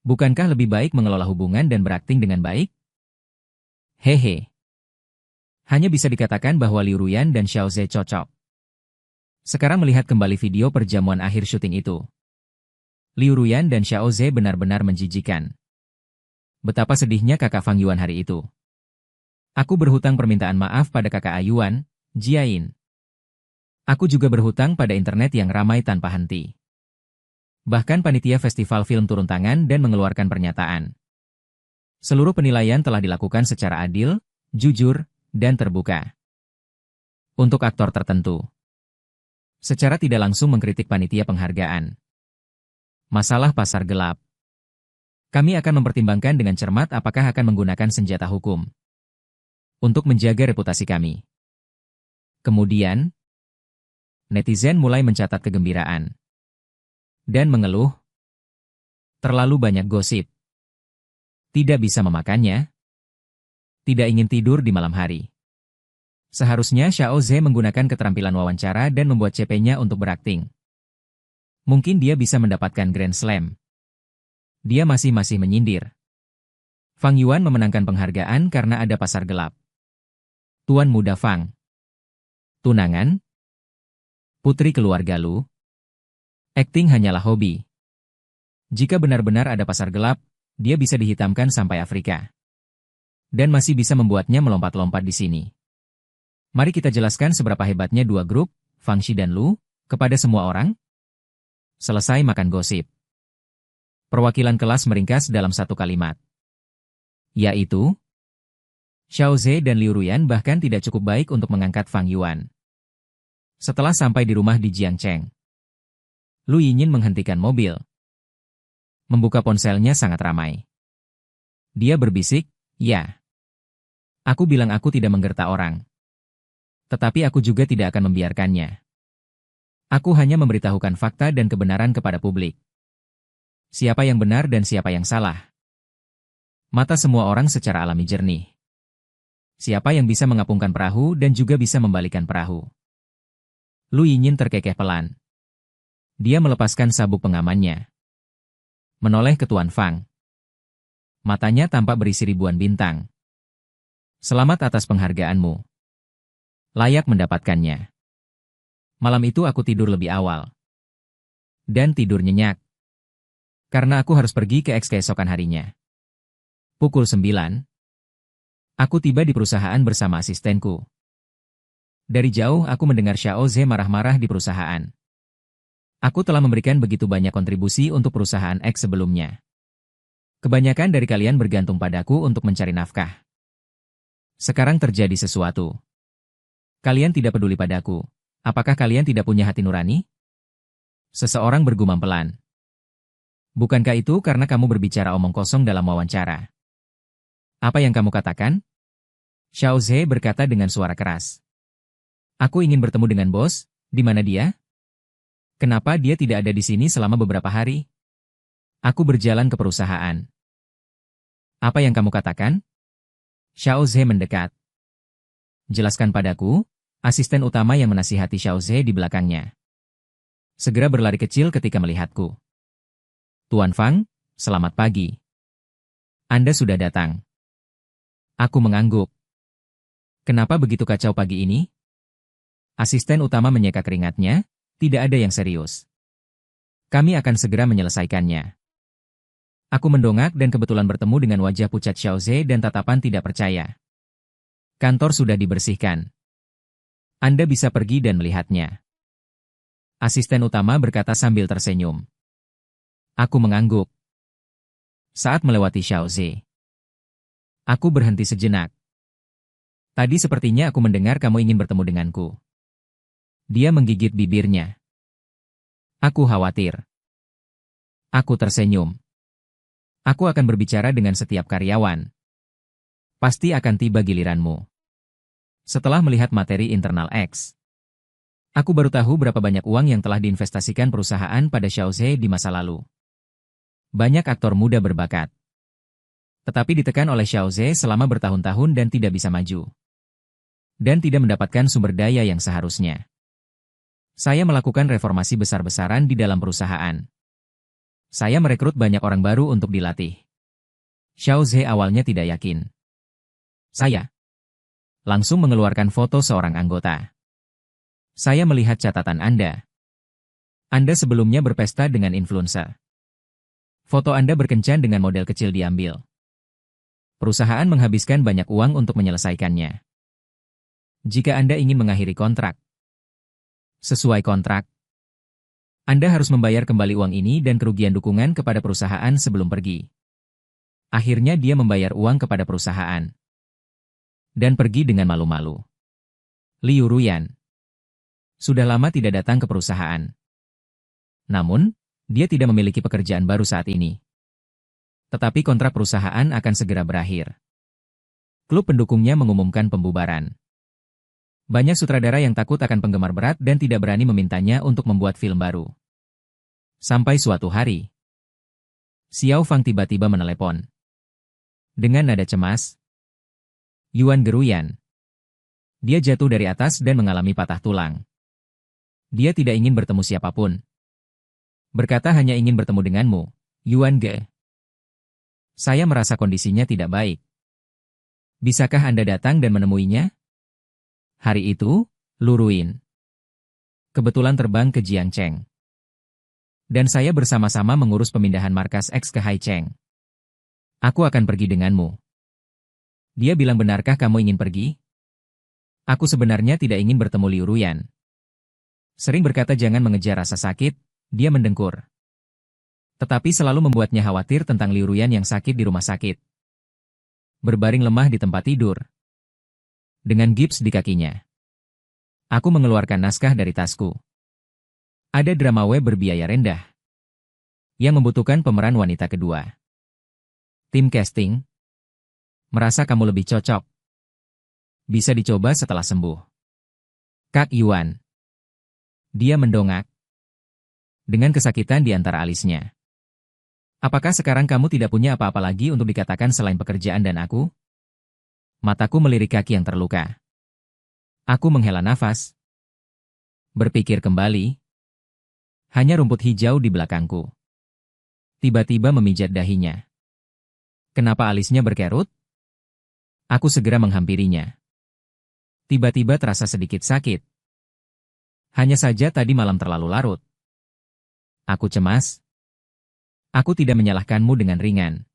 Bukankah lebih baik mengelola hubungan dan berakting dengan baik? Hehe. Hanya bisa dikatakan bahwa Liu Ruyan dan Xiao Ze cocok. Sekarang melihat kembali video perjamuan akhir syuting itu. Liu Ruyan dan Xiao Ze benar-benar menjijikan. Betapa sedihnya kakak Fang Yuan hari itu. Aku berhutang permintaan maaf pada kakak Ayuan, Jiain. Aku juga berhutang pada internet yang ramai tanpa henti. Bahkan panitia festival film turun tangan dan mengeluarkan pernyataan. Seluruh penilaian telah dilakukan secara adil, jujur, dan terbuka. Untuk aktor tertentu. Secara tidak langsung mengkritik panitia penghargaan. Masalah pasar gelap. Kami akan mempertimbangkan dengan cermat apakah akan menggunakan senjata hukum. Untuk menjaga reputasi kami. Kemudian, netizen mulai mencatat kegembiraan. Dan mengeluh. Terlalu banyak gosip. Tidak bisa memakannya. Tidak ingin tidur di malam hari. Seharusnya Xiao Ze menggunakan keterampilan wawancara dan membuat CP-nya untuk berakting. Mungkin dia bisa mendapatkan Grand Slam. Dia masih menyindir. Fang Yuan memenangkan penghargaan karena ada pasar gelap. Tuan Muda Fang. Tunangan? Putri keluarga Lu? Akting hanyalah hobi. Jika benar-benar ada pasar gelap, dia bisa dihitamkan sampai Afrika. Dan masih bisa membuatnya melompat-lompat di sini. Mari kita jelaskan seberapa hebatnya dua grup, Fang Xi dan Lu, kepada semua orang. Selesai makan gosip. Perwakilan kelas meringkas dalam satu kalimat. Yaitu, Xiao Ze dan Liu Ruyan bahkan tidak cukup baik untuk mengangkat Fang Yuan. Setelah sampai di rumah di Jiangcheng, Lu Yinyin menghentikan mobil. Membuka ponselnya sangat ramai. Dia berbisik, ya. Aku bilang aku tidak menggerta orang. Tetapi aku juga tidak akan membiarkannya. Aku hanya memberitahukan fakta dan kebenaran kepada publik. Siapa yang benar dan siapa yang salah. Mata semua orang secara alami jernih. Siapa yang bisa mengapungkan perahu dan juga bisa membalikan perahu. Lu Yinyin terkekeh pelan. Dia melepaskan sabuk pengamannya. Menoleh ke Tuan Fang. Matanya tampak berisi ribuan bintang. Selamat atas penghargaanmu. Layak mendapatkannya. Malam itu aku tidur lebih awal. Dan tidur nyenyak. Karena aku harus pergi ke X keesokan harinya. Pukul 9. Aku tiba di perusahaan bersama asistenku. Dari jauh aku mendengar Xiao Ze marah-marah di perusahaan. Aku telah memberikan begitu banyak kontribusi untuk perusahaan X sebelumnya. Kebanyakan dari kalian bergantung padaku untuk mencari nafkah. Sekarang terjadi sesuatu. Kalian tidak peduli padaku. Apakah kalian tidak punya hati nurani? Seseorang bergumam pelan. Bukankah itu karena kamu berbicara omong kosong dalam wawancara? Apa yang kamu katakan? Xiao Ze berkata dengan suara keras. Aku ingin bertemu dengan bos, di mana dia? Kenapa dia tidak ada di sini selama beberapa hari? Aku berjalan ke perusahaan. Apa yang kamu katakan? Xiao Ze mendekat. Jelaskan padaku. Asisten utama yang menasihati Xiao Ze di belakangnya. Segera berlari kecil ketika melihatku. Tuan Fang, selamat pagi. Anda sudah datang. Aku mengangguk. Kenapa begitu kacau pagi ini? Asisten utama menyeka keringatnya, tidak ada yang serius. Kami akan segera menyelesaikannya. Aku mendongak dan kebetulan bertemu dengan wajah pucat Xiao Ze dan tatapan tidak percaya. Kantor sudah dibersihkan. Anda bisa pergi dan melihatnya. Asisten utama berkata sambil tersenyum. Aku mengangguk. Saat melewati Xiao Ze, aku berhenti sejenak. Tadi sepertinya aku mendengar kamu ingin bertemu denganku. Dia menggigit bibirnya. Aku khawatir. Aku tersenyum. Aku akan berbicara dengan setiap karyawan. Pasti akan tiba giliranmu. Setelah melihat materi internal X, aku baru tahu berapa banyak uang yang telah diinvestasikan perusahaan pada Xiao Ze di masa lalu. Banyak aktor muda berbakat. Tetapi ditekan oleh Xiao Ze selama bertahun-tahun dan tidak bisa maju. Dan tidak mendapatkan sumber daya yang seharusnya. Saya melakukan reformasi besar-besaran di dalam perusahaan. Saya merekrut banyak orang baru untuk dilatih. Xiao Ze awalnya tidak yakin. Saya langsung mengeluarkan foto seorang anggota. Saya melihat catatan Anda. Anda sebelumnya berpesta dengan influencer. Foto Anda berkencan dengan model kecil diambil. Perusahaan menghabiskan banyak uang untuk menyelesaikannya. Jika Anda ingin mengakhiri kontrak, sesuai kontrak, Anda harus membayar kembali uang ini dan kerugian dukungan kepada perusahaan sebelum pergi. Akhirnya dia membayar uang kepada perusahaan. Dan pergi dengan malu-malu. Liu Ruyan sudah lama tidak datang ke perusahaan. Namun, dia tidak memiliki pekerjaan baru saat ini. Tetapi kontrak perusahaan akan segera berakhir. Klub pendukungnya mengumumkan pembubaran. Banyak sutradara yang takut akan penggemar berat dan tidak berani memintanya untuk membuat film baru. Sampai suatu hari, Xiao Fang tiba-tiba menelepon. Dengan nada cemas, Yuan Geruyan. Dia jatuh dari atas dan mengalami patah tulang. Dia tidak ingin bertemu siapapun. Berkata hanya ingin bertemu denganmu, Yuan Ge. Saya merasa kondisinya tidak baik. Bisakah Anda datang dan menemuinya? Hari itu, Lu Ruin kebetulan terbang ke Jiangcheng. Dan saya bersama-sama mengurus pemindahan markas X ke Haicheng. Aku akan pergi denganmu. Dia bilang, benarkah kamu ingin pergi? Aku sebenarnya tidak ingin bertemu Liu Ruyan. Sering berkata jangan mengejar rasa sakit, dia mendengkur. Tetapi selalu membuatnya khawatir tentang Liu Ruyan yang sakit di rumah sakit. Berbaring lemah di tempat tidur. Dengan gips di kakinya. Aku mengeluarkan naskah dari tasku. Ada drama web berbiaya rendah. Yang membutuhkan pemeran wanita kedua. Tim casting. Merasa kamu lebih cocok. Bisa dicoba setelah sembuh. Kak Yuan. Dia mendongak. Dengan kesakitan di antara alisnya. Apakah sekarang kamu tidak punya apa-apa lagi untuk dikatakan selain pekerjaan dan aku? Mataku melirik kaki yang terluka. Aku menghela nafas. Berpikir kembali. Hanya rumput hijau di belakangku. Tiba-tiba memijat dahinya. Kenapa alisnya berkerut? Aku segera menghampirinya. Tiba-tiba terasa sedikit sakit. Hanya saja tadi malam terlalu larut. Aku cemas. Aku tidak menyalahkanmu dengan ringan.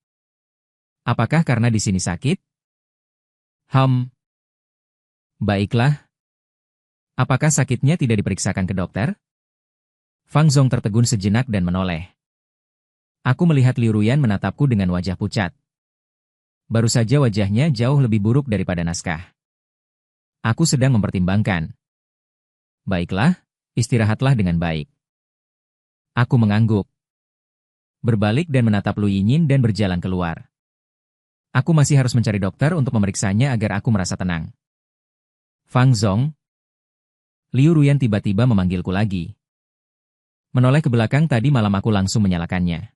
Apakah karena di sini sakit? Baiklah. Apakah sakitnya tidak diperiksakan ke dokter? Fang Zong tertegun sejenak dan menoleh. Aku melihat Liu Ruyan menatapku dengan wajah pucat. Baru saja wajahnya jauh lebih buruk daripada naskah. Aku sedang mempertimbangkan. Baiklah, istirahatlah dengan baik. Aku mengangguk. Berbalik dan menatap Lu Yinyin dan berjalan keluar. Aku masih harus mencari dokter untuk memeriksanya agar aku merasa tenang. Fang Zong. Liu Ruyan tiba-tiba memanggilku lagi. Menoleh ke belakang tadi malam aku langsung menyalakannya.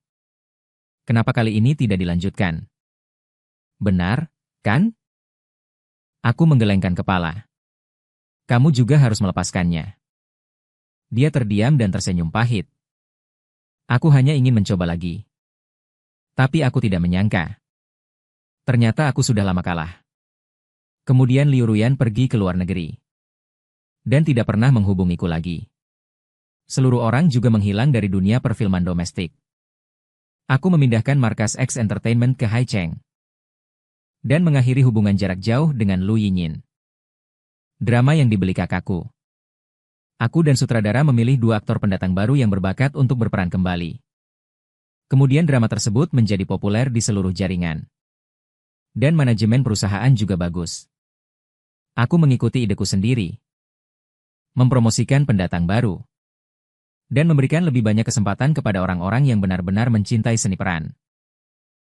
Kenapa kali ini tidak dilanjutkan? Benar, kan? Aku menggelengkan kepala. Kamu juga harus melepaskannya. Dia terdiam dan tersenyum pahit. Aku hanya ingin mencoba lagi. Tapi aku tidak menyangka. Ternyata aku sudah lama kalah. Kemudian Liu Ruyan pergi ke luar negeri. Dan tidak pernah menghubungiku lagi. Seluruh orang juga menghilang dari dunia perfilman domestik. Aku memindahkan markas X Entertainment ke Haicheng. Dan mengakhiri hubungan jarak jauh dengan Lu Yinyin. Drama yang dibeli kakakku. Aku dan sutradara memilih 2 aktor pendatang baru yang berbakat untuk berperan kembali. Kemudian drama tersebut menjadi populer di seluruh jaringan. Dan manajemen perusahaan juga bagus. Aku mengikuti ideku sendiri. Mempromosikan pendatang baru. Dan memberikan lebih banyak kesempatan kepada orang-orang yang benar-benar mencintai seni peran.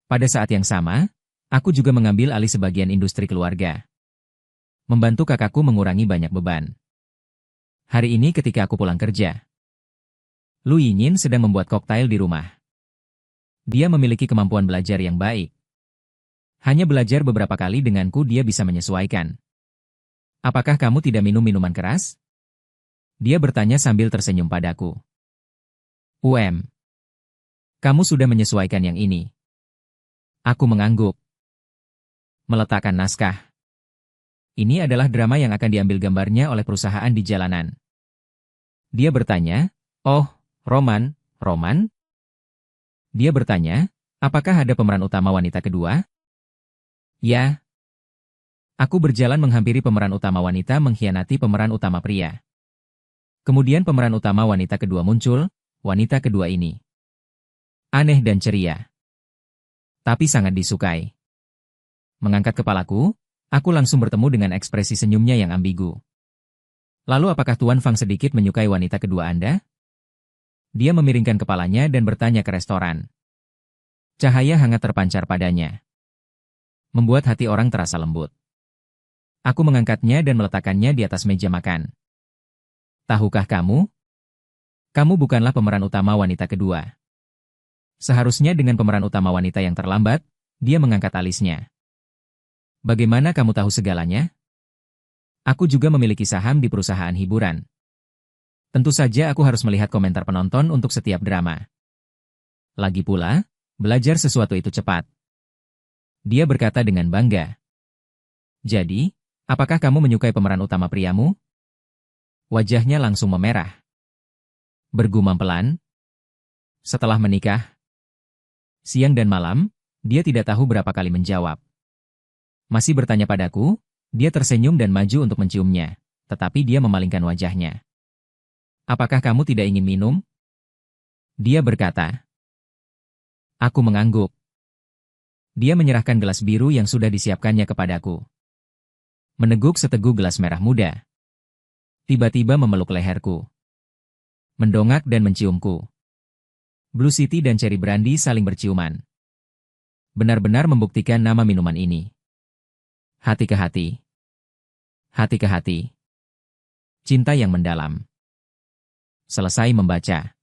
Pada saat yang sama, aku juga mengambil alih sebagian industri keluarga. Membantu kakakku mengurangi banyak beban. Hari ini ketika aku pulang kerja, Lu Yinyin sedang membuat koktail di rumah. Dia memiliki kemampuan belajar yang baik. Hanya belajar beberapa kali denganku dia bisa menyesuaikan. Apakah kamu tidak minum minuman keras? Dia bertanya sambil tersenyum padaku. Kamu sudah menyesuaikan yang ini. Aku mengangguk. Meletakkan naskah. Ini adalah drama yang akan diambil gambarnya oleh perusahaan di jalanan. Dia bertanya, oh, Roman? Dia bertanya, apakah ada pemeran utama wanita kedua? Ya. Aku berjalan menghampiri pemeran utama wanita mengkhianati pemeran utama pria. Kemudian pemeran utama wanita kedua muncul, wanita kedua ini. Aneh dan ceria. Tapi sangat disukai. Mengangkat kepalaku, aku langsung bertemu dengan ekspresi senyumnya yang ambigu. Lalu apakah Tuan Fang sedikit menyukai wanita kedua Anda? Dia memiringkan kepalanya dan bertanya ke restoran. Cahaya hangat terpancar padanya. Membuat hati orang terasa lembut. Aku mengangkatnya dan meletakkannya di atas meja makan. Tahukah kamu? Kamu bukanlah pemeran utama wanita kedua. Seharusnya dengan pemeran utama wanita yang terlambat, dia mengangkat alisnya. Bagaimana kamu tahu segalanya? Aku juga memiliki saham di perusahaan hiburan. Tentu saja aku harus melihat komentar penonton untuk setiap drama. Lagi pula, belajar sesuatu itu cepat. Dia berkata dengan bangga. Jadi, apakah kamu menyukai pemeran utama priamu? Wajahnya langsung memerah. Bergumam pelan. Setelah menikah, siang dan malam, dia tidak tahu berapa kali menjawab. Masih bertanya padaku, dia tersenyum dan maju untuk menciumnya, tetapi dia memalingkan wajahnya. Apakah kamu tidak ingin minum? Dia berkata. Aku mengangguk. Dia menyerahkan gelas biru yang sudah disiapkannya kepadaku. Meneguk seteguk gelas merah muda. Tiba-tiba memeluk leherku. Mendongak dan menciumku. Blue City dan Cherry Brandy saling berciuman. Benar-benar membuktikan nama minuman ini. Hati ke hati. Hati ke hati. Cinta yang mendalam. Selesai membaca.